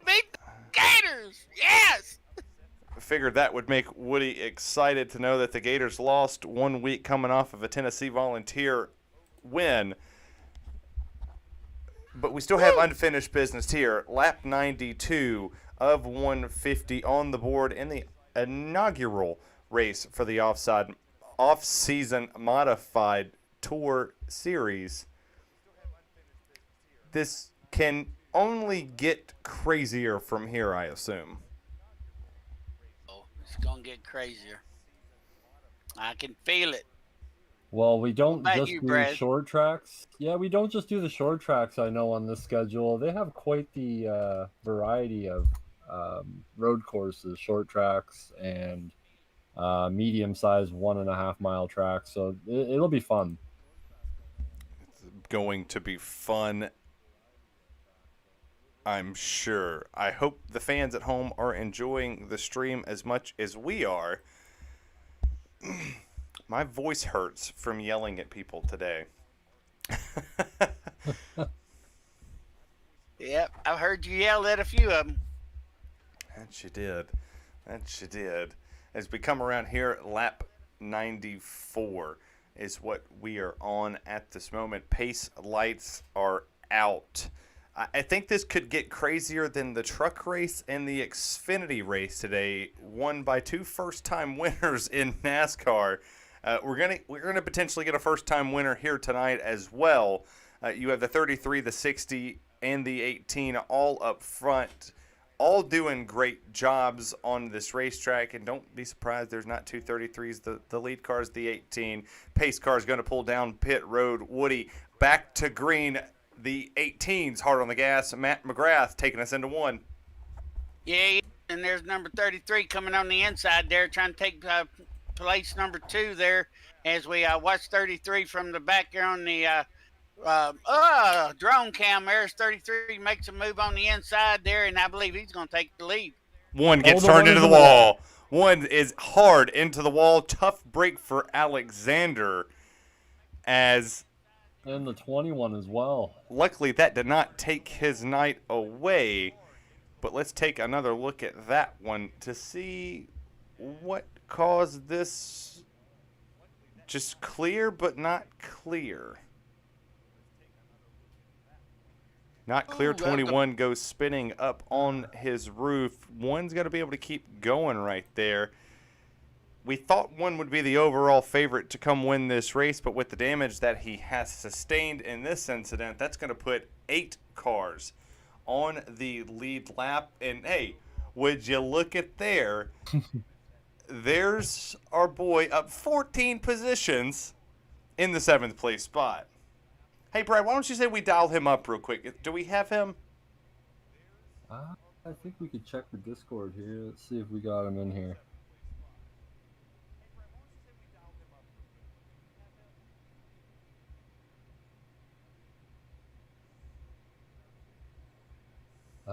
Big Gators, yes! Figured that would make Woody excited to know that the Gators lost 1 week coming off of a Tennessee Volunteer win. But we still have unfinished business here. Lap 92 of 150 on the board in the inaugural race for the off-season modified tour series. This can only get crazier from here, I assume. It's going to get crazier. I can feel it. Well, we don't What about just you, do Brad? short tracks. Yeah, we don't just do the short tracks, I know, on this schedule. They have quite the variety of road courses, short tracks, and medium-sized 1.5-mile tracks. So it'll be fun. It's going to be fun, I'm sure. I hope the fans at home are enjoying the stream as much as we are. My voice hurts from yelling at people today. Yep, I've heard you yell at a few of them. That you did. That you did. As we come around here, lap 94 is what we are on at this moment. Pace lights are out. I think this could get crazier than the truck race and the Xfinity race today, won by 2 first-time winners in NASCAR. We're gonna potentially get a first-time winner here tonight as well. You have the 33, the 60, and the 18 all up front, all doing great jobs on this racetrack. And don't be surprised there's not 2 33s. The lead car is the 18. Pace car is going to pull down pit road. Woody back to green. The 18's hard on the gas. Matt McGrath taking us into 1. Yeah, and there's number 33 coming on the inside there, trying to take place number 2 there as we watch 33 from the back here on the drone cam. There's 33 makes a move on the inside there, and I believe he's going to take the lead. 1 gets turned into the wall. 1 is hard into the wall. Tough break for Alexander as... And the 21 as well. Luckily, that did not take his night away. But let's take another look at that one to see what caused this. Just clear, but not clear. Not clear. Ooh, 21 goes spinning up on his roof. One's going to be able to keep going right there. We thought one would be the overall favorite to come win this race, but with the damage that he has sustained in this incident, that's going to put 8 cars on the lead lap. And hey, would you look at there? There's our boy up 14 positions in the 7th place spot. Hey, Brad, why don't you say we dial him up real quick? Do we have him? I think we could check the Discord here. Let's see if we got him in here.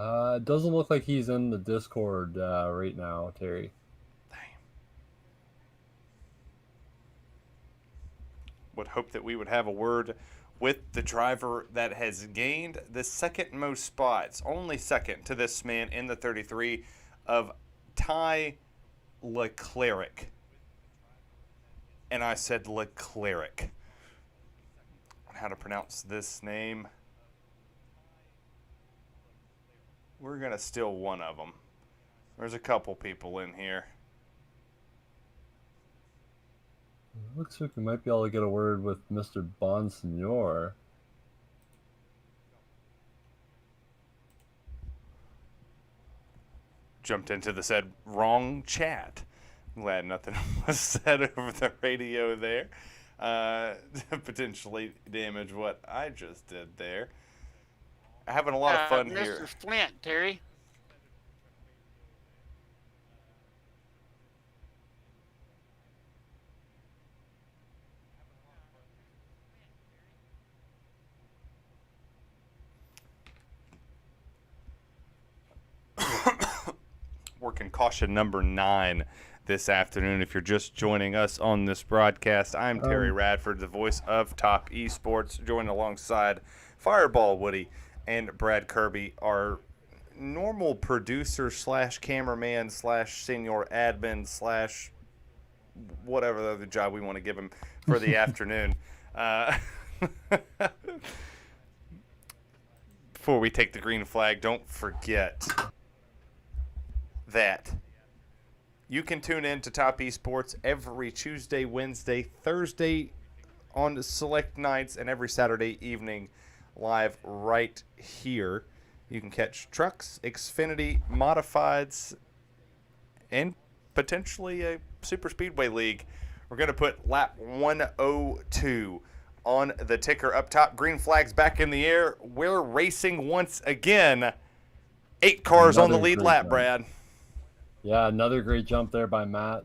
It doesn't look like he's in the Discord right now, Terry. Would hope that we would have a word with the driver that has gained the second most spots, only second to this man in the 33 of Ty Leclerc. And I said Leclerc. How to pronounce this name? We're going to steal one of them. There's a couple people in here. Looks like we might be able to get a word with Mr. Bonsignor. Jumped into the said wrong chat. I'm glad nothing was said over the radio there. To potentially damage what I just did there. Having a lot of fun Mr. here. Flint, Terry. Working caution number 9 this afternoon. If you're just joining us on this broadcast, I'm Terry Radford, the voice of Top Esports, joined alongside Fireball Woody and Brad Kirby, our normal producer slash cameraman slash senior admin slash whatever the other job we want to give him for the afternoon. Before we take the green flag, don't forget that you can tune in to Top Esports every Tuesday, Wednesday, Thursday on select nights, and every Saturday evening live right here. You can catch trucks, Xfinity, modifieds, and potentially a Super Speedway League. We're going to put lap 102 on the ticker up top. Green flag's back in the air. We're racing once again. 8 cars on the lead lap, Brad. Yeah, another great jump there by Matt.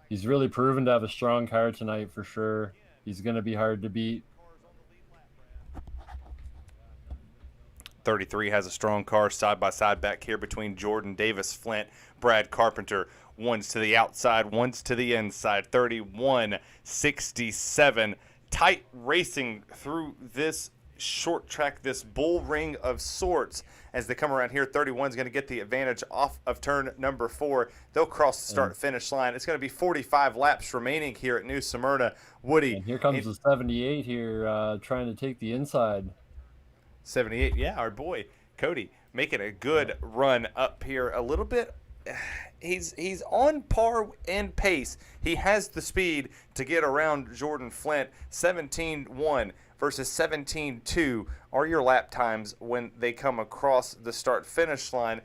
He's really proven to have a strong car tonight for sure. He's going to be hard to beat. 33 has a strong car side by side back here between Jordan Davis, Flint, Brad Carpenter. One's to the outside, one's to the inside. 31-67. Tight racing through this short track, this bull ring of sorts. As they come around here, 31's going to get the advantage off of turn number 4. They'll cross the start-finish line. It's going to be 45 laps remaining here at New Smyrna. Woody. And here comes the 78 here trying to take the inside. 78, yeah, our boy Cody making a good run up here. A little bit, he's on par and pace. He has the speed to get around Jordan Flint. 17-1 versus 17-2 are your lap times when they come across the start-finish line.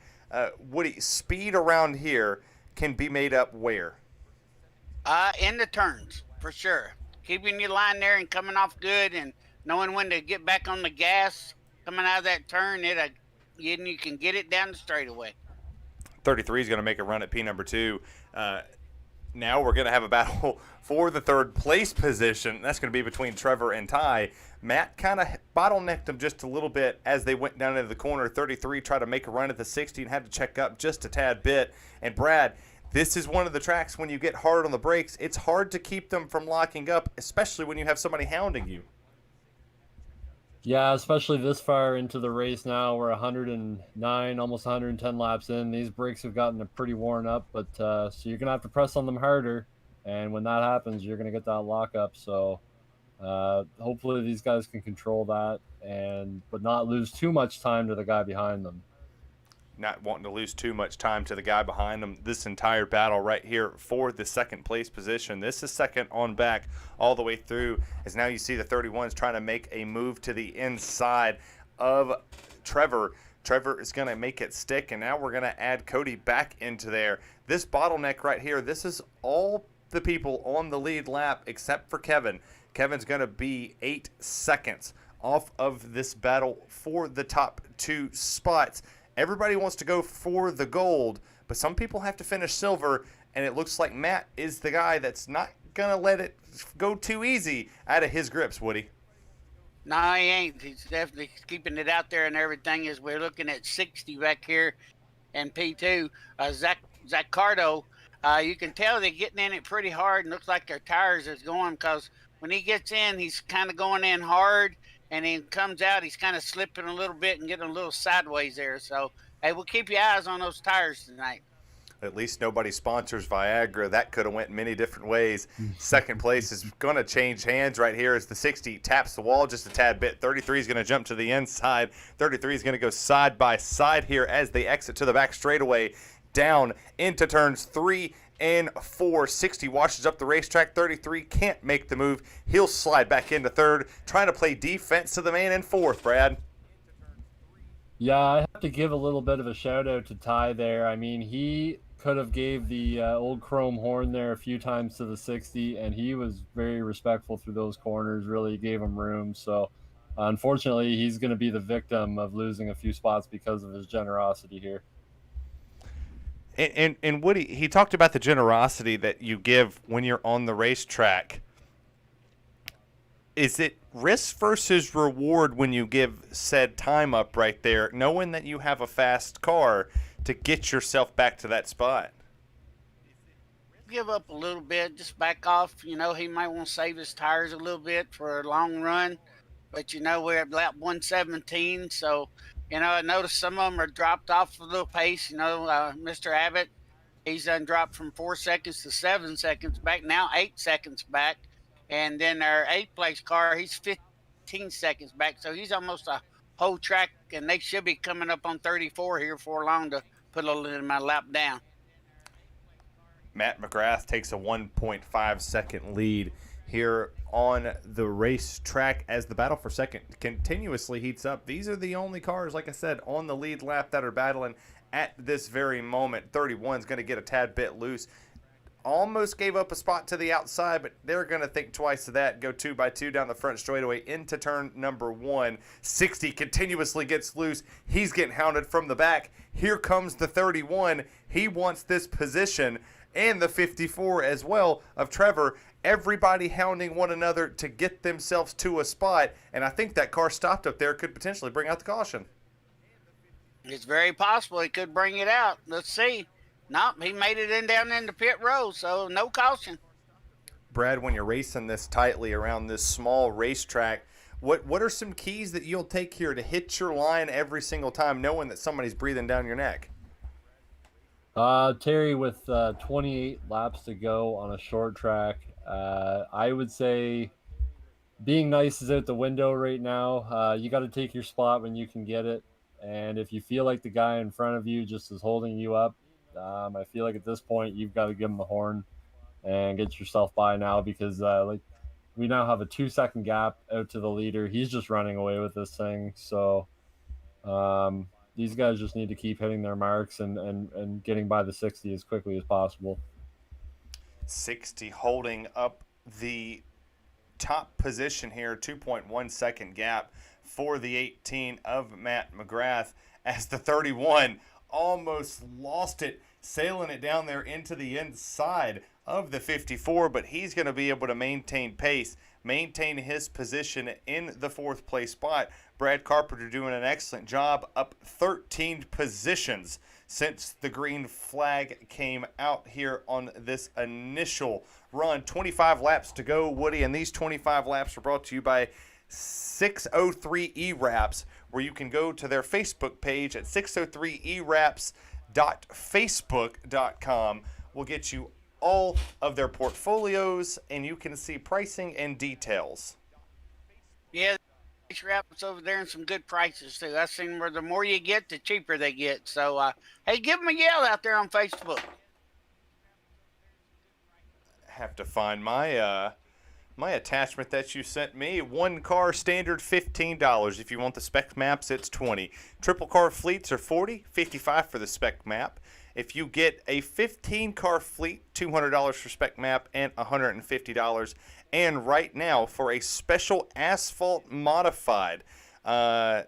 Woody, speed around here can be made up where? In the turns, for sure. Keeping your line there and coming off good and knowing when to get back on the gas. Coming out of that turn, you can get it down the straightaway. 33 is going to make a run at P number 2. Now we're going to have a battle for the third place position. That's going to be between Trevor and Ty. Matt kind of bottlenecked him just a little bit as they went down into the corner. 33 tried to make a run at the 60 and had to check up just a tad bit. And Brad, this is one of the tracks when you get hard on the brakes, it's hard to keep them from locking up, especially when you have somebody hounding you. Yeah, especially this far into the race now. We're 109, almost 110 laps in. These brakes have gotten pretty worn up, but so you're going to have to press on them harder. And when that happens, you're going to get that lockup. So Hopefully these guys can control that but not lose too much time to the guy behind them. Not wanting to lose too much time to the guy behind them. This entire battle right here for the second place position. This is second on back all the way through, as now you see the 31s trying to make a move to the inside of Trevor. Trevor is going to make it stick, and now we're going to add Cody back into there. This bottleneck right here, this is all the people on the lead lap except for Kevin. Kevin's going to be 8 seconds off of this battle for the top 2 spots. Everybody wants to go for the gold, but some people have to finish silver, and it looks like Matt is the guy that's not going to let it go too easy out of his grips, Woody. No, he ain't. He's definitely keeping it out there and everything as we're looking at 60 back here and P2. Zaccardo, you can tell they're getting in it pretty hard, and looks like their tires is going, because when he gets in, he's kind of going in hard, and he comes out, he's kind of slipping a little bit and getting a little sideways there. So, hey, we'll keep your eyes on those tires tonight. At least nobody sponsors Viagra. That could have went many different ways. Second place is going to change hands right here as the 60 taps the wall just a tad bit. 33 is going to jump to the inside. 33 is going to go side by side here as they exit to the back straightaway down into turns 3 and 4. 60 washes up the racetrack. 33 can't make the move. He'll slide back into third, trying to play defense to the man in fourth, Brad. Yeah, I have to give a little bit of a shout out to Ty there. I mean, he could have gave the old chrome horn there a few times to the 60, and he was very respectful through those corners, really gave him room. So unfortunately, he's going to be the victim of losing a few spots because of his generosity here. And Woody, he talked about the generosity that you give when you're on the racetrack. Is it risk versus reward when you give said time up right there, knowing that you have a fast car to get yourself back to that spot? Give up a little bit, just back off. You know, he might want to save his tires a little bit for a long run. But, you know, we're at lap 117, so, you know, I noticed some of them are dropped off a little pace. You know, Mr. Abbott, he's done dropped from 4 seconds to 7 seconds back, now 8 seconds back. And then our 8th place car, he's 15 seconds back. So he's almost a whole track, and they should be coming up on 34 here for long to put a little of my lap down. Matt McGrath takes a 1.5 second lead here on the racetrack as the battle for second continuously heats up. These are the only cars, like I said, on the lead lap that are battling at this very moment. 31 is going to get a tad bit loose. Almost gave up a spot to the outside, but they're going to think twice of that. Go 2 by 2 down the front straightaway into turn number 1. 60 continuously gets loose. He's getting hounded from the back. Here comes the 31. He wants this position, and the 54 as well of Trevor. Everybody hounding one another to get themselves to a spot, and I think that car stopped up there could potentially bring out the caution. It's very possible he could bring it out. Let's see. Nope, he made it in down in the pit road, so no caution. Brad, when you're racing this tightly around this small racetrack, what are some keys that you'll take here to hit your line every single time, knowing that somebody's breathing down your neck? Terry, with 28 laps to go on a short track, I would say being nice is out the window right now. You got to take your spot when you can get it. And if you feel like the guy in front of you just is holding you up, I feel like at this point you've got to give him the horn and get yourself by now, because like we now have a 2-second gap out to the leader. He's just running away with this thing. So these guys just need to keep hitting their marks and getting by the 60 as quickly as possible. 60 holding up the top position here, 2.1 second gap for the 18 of Matt McGrath, as the 31 almost lost it, sailing it down there into the inside of the 54, but he's going to be able to maintain pace, maintain his position in the 4th place spot. Brad Carpenter doing an excellent job, up 13 positions since the green flag came out here on this initial run. 25 laps to go, Woody, and these 25 laps are brought to you by 603 EWraps, where you can go to their Facebook page at 603EWraps.facebook.com. We'll get you all of their portfolios, and you can see pricing and details. wraps over there and some good prices too. I've seen where the more you get, the cheaper they get. So, hey, give them a yell out there on Facebook. Have to find my attachment that you sent me. One car standard $15. If you want the spec maps, it's $20. Triple car fleets are $40, $55 for the spec map. If you get a 15 car fleet, $200 for spec map and $150. And right now for a special asphalt modified, oh,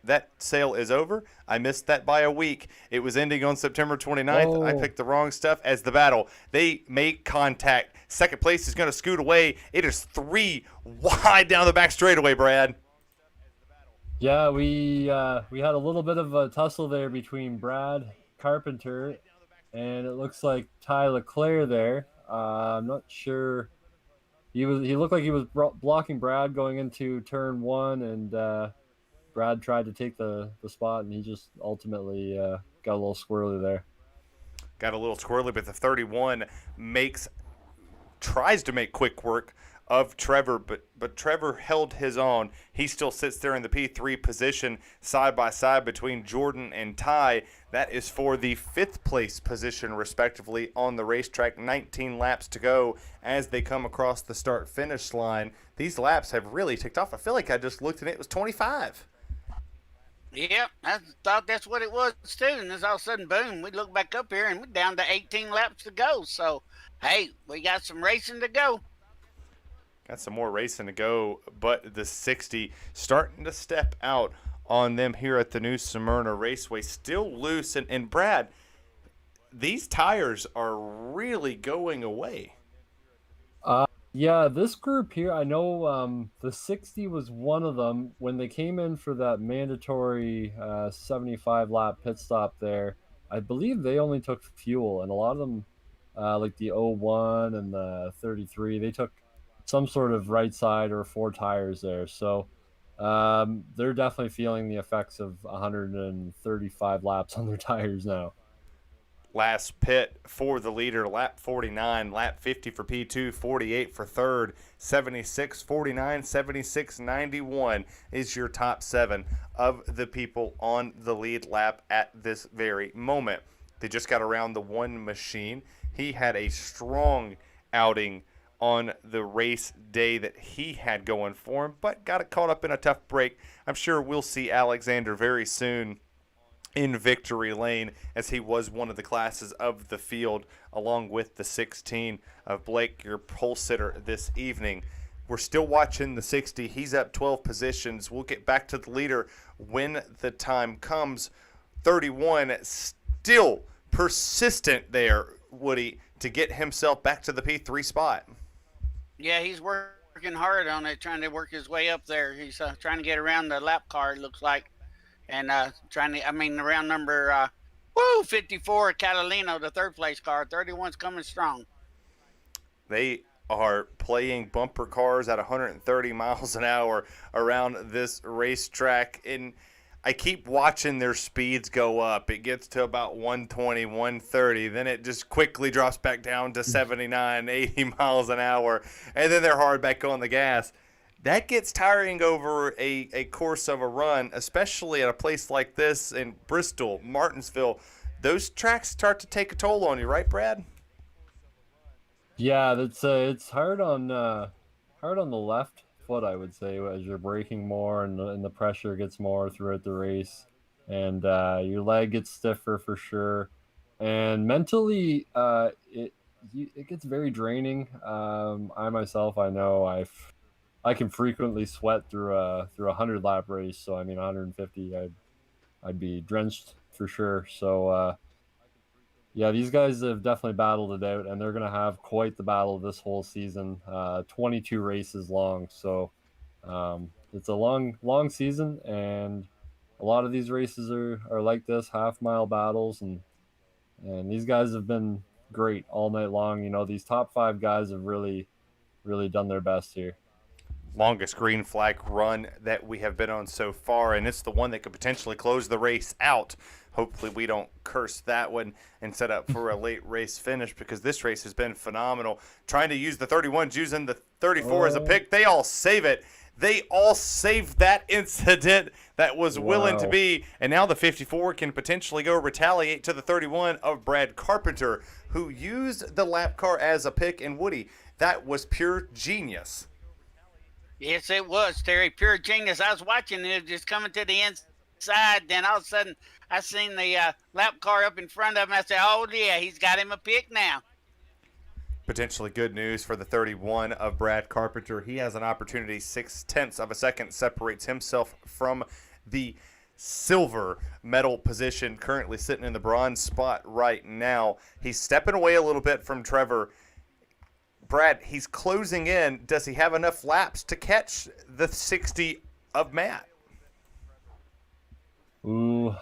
that sale is over. I missed that by a week. It was ending on September 29th. I picked the wrong stuff as the battle. They make contact. Second place is going to scoot away. It is 3 wide down the back straightaway, Brad. Yeah, we had a little bit of a tussle there between Brad Carpenter and it looks like Ty Leclerc there. I'm not sure. He looked like he was blocking Brad going into turn 1, and Brad tried to take the spot, and he just ultimately got a little squirrely there. Got a little squirrely, but the 31 tries to make quick work of Trevor, but Trevor held his own. He still sits there in the P3 position side by side between Jordan and Ty. That is for the 5th place position, respectively, on the racetrack. 19 laps to go as they come across the start-finish line. These laps have really ticked off. I feel like I just looked and it was 25. Yep, I thought that's what it was too. And then all of a sudden, boom, we look back up here and we're down to 18 laps to go. So, hey, we got some racing to go. Got some more racing to go, but the 60 starting to step out on them here at the new Smyrna Raceway. Still loose, and Brad, these tires are really going away. Yeah, this group here, I know the 60 was one of them. When they came in for that mandatory 75-lap pit stop there, I believe they only took fuel, and a lot of them, like the 01 and the 33, they took some sort of right side or 4 tires there. So they're definitely feeling the effects of 135 laps on their tires now. Last pit for the leader, lap 49, lap 50 for P2, 48 for third, 76, 49, 76, 91 is your top 7 of the people on the lead lap at this very moment. They just got around the one machine. He had a strong outing on the race day that he had going for him, but got it caught up in a tough break. I'm sure we'll see Alexander very soon in victory lane, as he was one of the classes of the field, along with the 16 of Blake, your pole sitter this evening. We're still watching the 60. He's up 12 positions. We'll get back to the leader when the time comes. 31 still persistent there, Woody, to get himself back to the P3 spot. Yeah, he's working hard on it, trying to work his way up there. He's trying to get around the lap car, it looks like. And around number 54, Catalino, the 3rd place car. 31's coming strong. They are playing bumper cars at 130 miles an hour around this racetrack. And I keep watching their speeds go up. It gets to about 120, 130. Then it just quickly drops back down to 79, 80 miles an hour. And then they're hard back on the gas. That gets tiring over a course of a run, especially at a place like this in Bristol, Martinsville. Those tracks start to take a toll on you, right, Brad? Yeah, that's it's hard on the left foot, I would say, as you're braking more and the pressure gets more throughout the race, and your leg gets stiffer for sure, and mentally it gets very draining. I myself, I know I can frequently sweat through a 100-lap race. So I mean, 150, I'd be drenched for sure. So yeah, these guys have definitely battled it out, and they're gonna have quite the battle this whole season. 22 races long, so it's a long season, and a lot of these races are like this, half-mile battles, and these guys have been great all night long. You know, these top 5 guys have really done their best here. Longest green flag run that we have been on so far, and it's the one that could potentially close the race out. Hopefully we don't curse that one and set up for a late race finish, because this race has been phenomenal. Trying to use the 31s, using the 34 as a pick. They all save it. They all saved that incident that was willing to Wow. be. And now the 54 can potentially go retaliate to the 31 of Brad Carpenter, who used the lap car as a pick. And Woody, that was pure genius. Yes, it was, Terry. Pure genius. I was watching it just coming to the inside. Then all of a sudden, I seen the lap car up in front of him. I said, oh, yeah, he's got him a pick now. Potentially good news for the 31 of Brad Carpenter. He has an opportunity. 0.6 of a second separates himself from the silver medal position, currently sitting in the bronze spot right now. He's stepping away a little bit from Trevor. Brad, he's closing in. Does he have enough laps to catch the 60 of Matt? Ooh,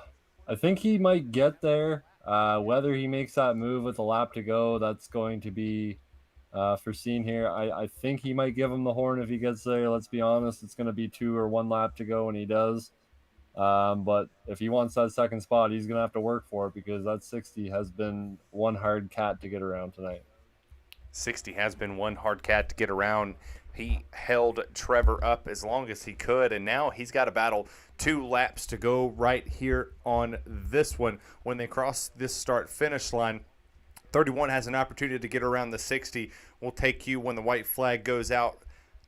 I think he might get there. Whether he makes that move with a lap to go, that's going to be foreseen here. I think he might give him the horn if he gets there. Let's be honest, it's going to be 2 or 1 lap to go when he does. But if he wants that second spot, he's going to have to work for it because that 60 has been one hard cat to get around tonight. 60 has been one hard cat to get around. He held Trevor up as long as he could, and now he's got to battle 2 laps to go right here on this one. When they cross this start-finish line, 31 has an opportunity to get around the 60. We'll take you when the white flag goes out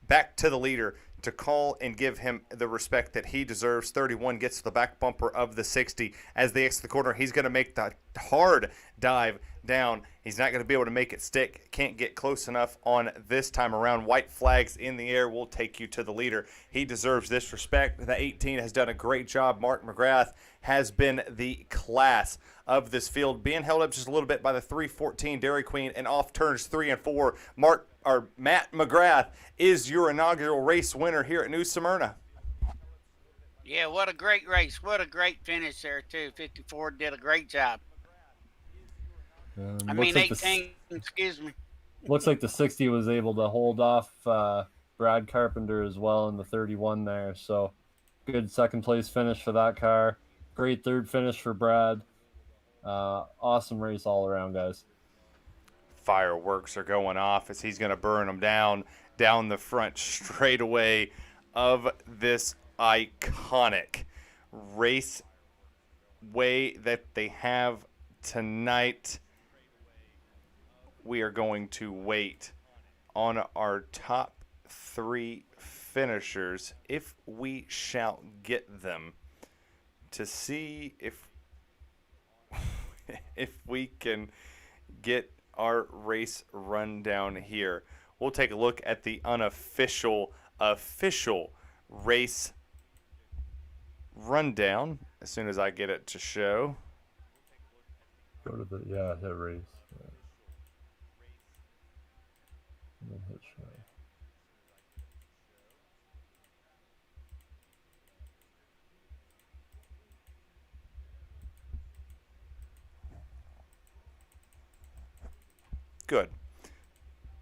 back to the leader to call and give him the respect that he deserves. 31 gets to the back bumper of the 60. As they exit the corner, he's going to make the hard dive down. He's not going to be able to make it stick. Can't get close enough on this time around. White flags in the air will take you to the leader. He deserves this respect. The 18 has done a great job. Mark McGrath has been the class of this field, being held up just a little bit by the 314 Dairy Queen, and off turns 3 and 4. Matt McGrath is your inaugural race winner here at New Smyrna. Yeah, what a great race. What a great finish there, too. 54 did a great job. I mean, 18, excuse me. Looks like the 60 was able to hold off Brad Carpenter as well in the 31 there. So good second place finish for that car. Great third finish for Brad. Awesome race all around, guys. Fireworks are going off as he's going to burn them down the front straightaway of this iconic race way that they have tonight. We are going to wait on our top 3 finishers, if we shall get them, to see if we can get our race rundown here. We'll take a look at the official race rundown as soon as I get it to show. Go to the hit race. Yeah. And then hit show. Good.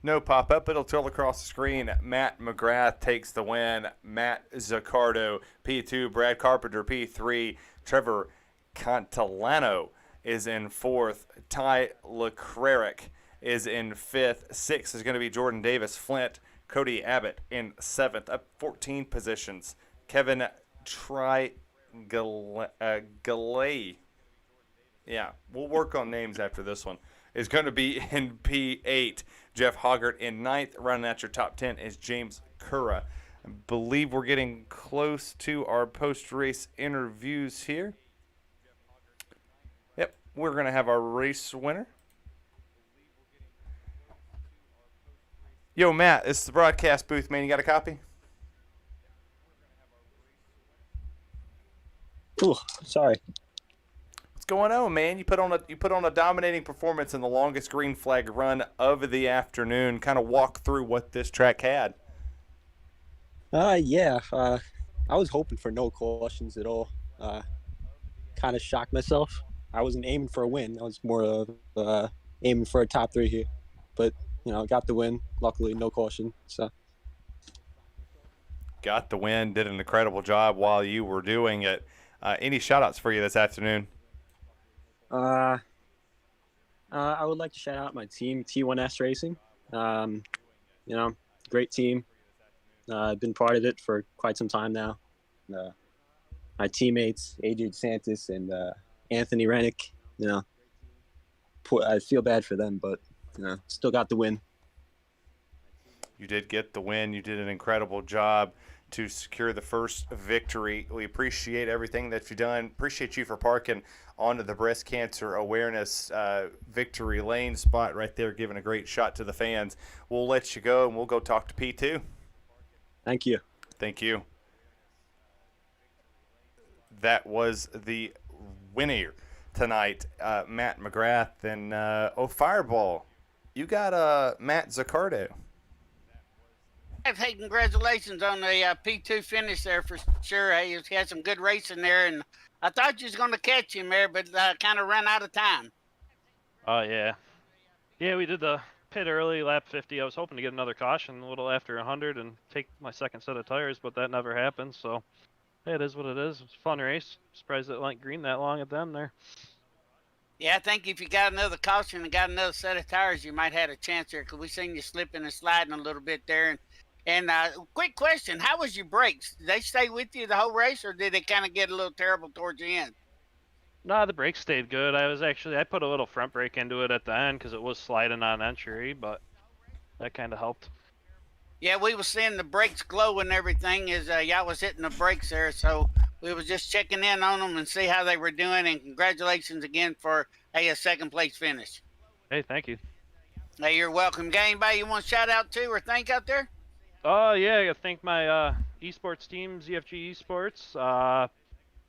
No pop-up. It'll trail across the screen. Matt McGrath takes the win. Matt Zaccardo, P2. Brad Carpenter, P3. Trevor Cantilano is in 4th. Ty Leclerc is in 5th. 6th is going to be Jordan Davis Flint. Cody Abbott in 7th. Up 14 positions. Kevin Galay. Yeah, we'll work on names after this one. Is going to be in P8. Jeff Hoggart in 9th. Running at your top 10 is James Curra. I believe we're getting close to our post-race interviews here. Yep, we're going to have our race winner. Yo, Matt, it's the broadcast booth, man. You got a copy? Ooh, sorry. What's going on, man? You put on a dominating performance in the longest green flag run of the afternoon. Kind of walk through what this track had. Yeah. I was hoping for no cautions at all. Kind of shocked myself. I wasn't aiming for a win. I was more of aiming for a top 3 here. But, got the win. Luckily, no caution. So. Got the win. Did an incredible job while you were doing it. Any shout-outs for you this afternoon? I would like to shout out my team, T1S Racing. Great team. I've been part of it for quite some time now. My teammates, Adrian Santis and Anthony Rennick, I feel bad for them, but still got the win. You did get the win. You did an incredible job to secure the first victory. We appreciate everything that you've done. Appreciate you for parking onto the breast cancer awareness victory lane spot right there, giving a great shot to the fans. We'll let you go, and we'll go talk to P2. Thank you. Thank you. That was the winner tonight, Matt McGrath. And, Fireball, you got Matt Zaccardo. Hey, congratulations on the P2 finish there for sure. Hey, he had some good racing there, and I thought you was going to catch him there, but kind of ran out of time. Oh, yeah. Yeah, we did the pit early, lap 50. I was hoping to get another caution a little after 100 and take my second set of tires, but that never happened. So, hey, it is what it is. It was a fun race. Surprised it went green that long at the end there. Yeah, I think if you got another caution and got another set of tires, you might have had a chance there because we seen you slipping and sliding a little bit there. And quick question, how was your brakes? Did they stay with you the whole race, or did they kind of get a little terrible towards the end? Nah, the brakes stayed good. I put a little front brake into it at the end because it was sliding on entry, but that kind of helped. Yeah, we was seeing the brakes glow and everything as y'all was hitting the brakes there. So we was just checking in on them and see how they were doing. And congratulations again for a second place finish. Hey, thank you. Hey, you're welcome. Got anybody you want to shout out to or thank out there? Oh, yeah, I gotta thank my esports team, ZFG Esports,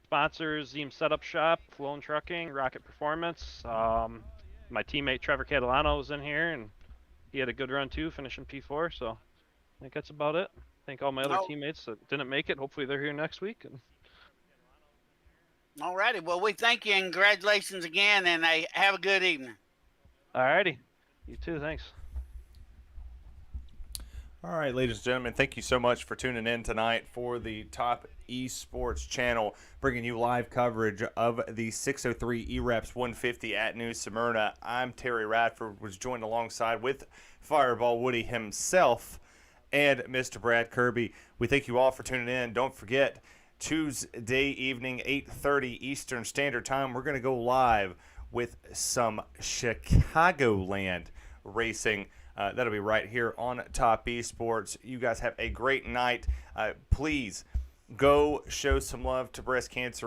sponsors, Zeem Setup Shop, Lone Trucking, Rocket Performance. My teammate Trevor Catalano was in here, and he had a good run too, finishing P4, so I think that's about it. Thank all my other teammates that didn't make it. Hopefully they're here next week. All righty. Well, we thank you and congratulations again, and have a good evening. All righty. You too, thanks. All right, ladies and gentlemen, thank you so much for tuning in tonight for the Top Esports channel, bringing you live coverage of the 603 EWraps 150 at New Smyrna. I'm Terry Radford, was joined alongside with Fireball Woody himself and Mr. Brad Kirby. We thank you all for tuning in. Don't forget, Tuesday evening, 8:30 Eastern Standard Time, we're going to go live with some Chicagoland racing. That'll be right here on Top Esports. You guys have a great night. Please go show some love to breast cancer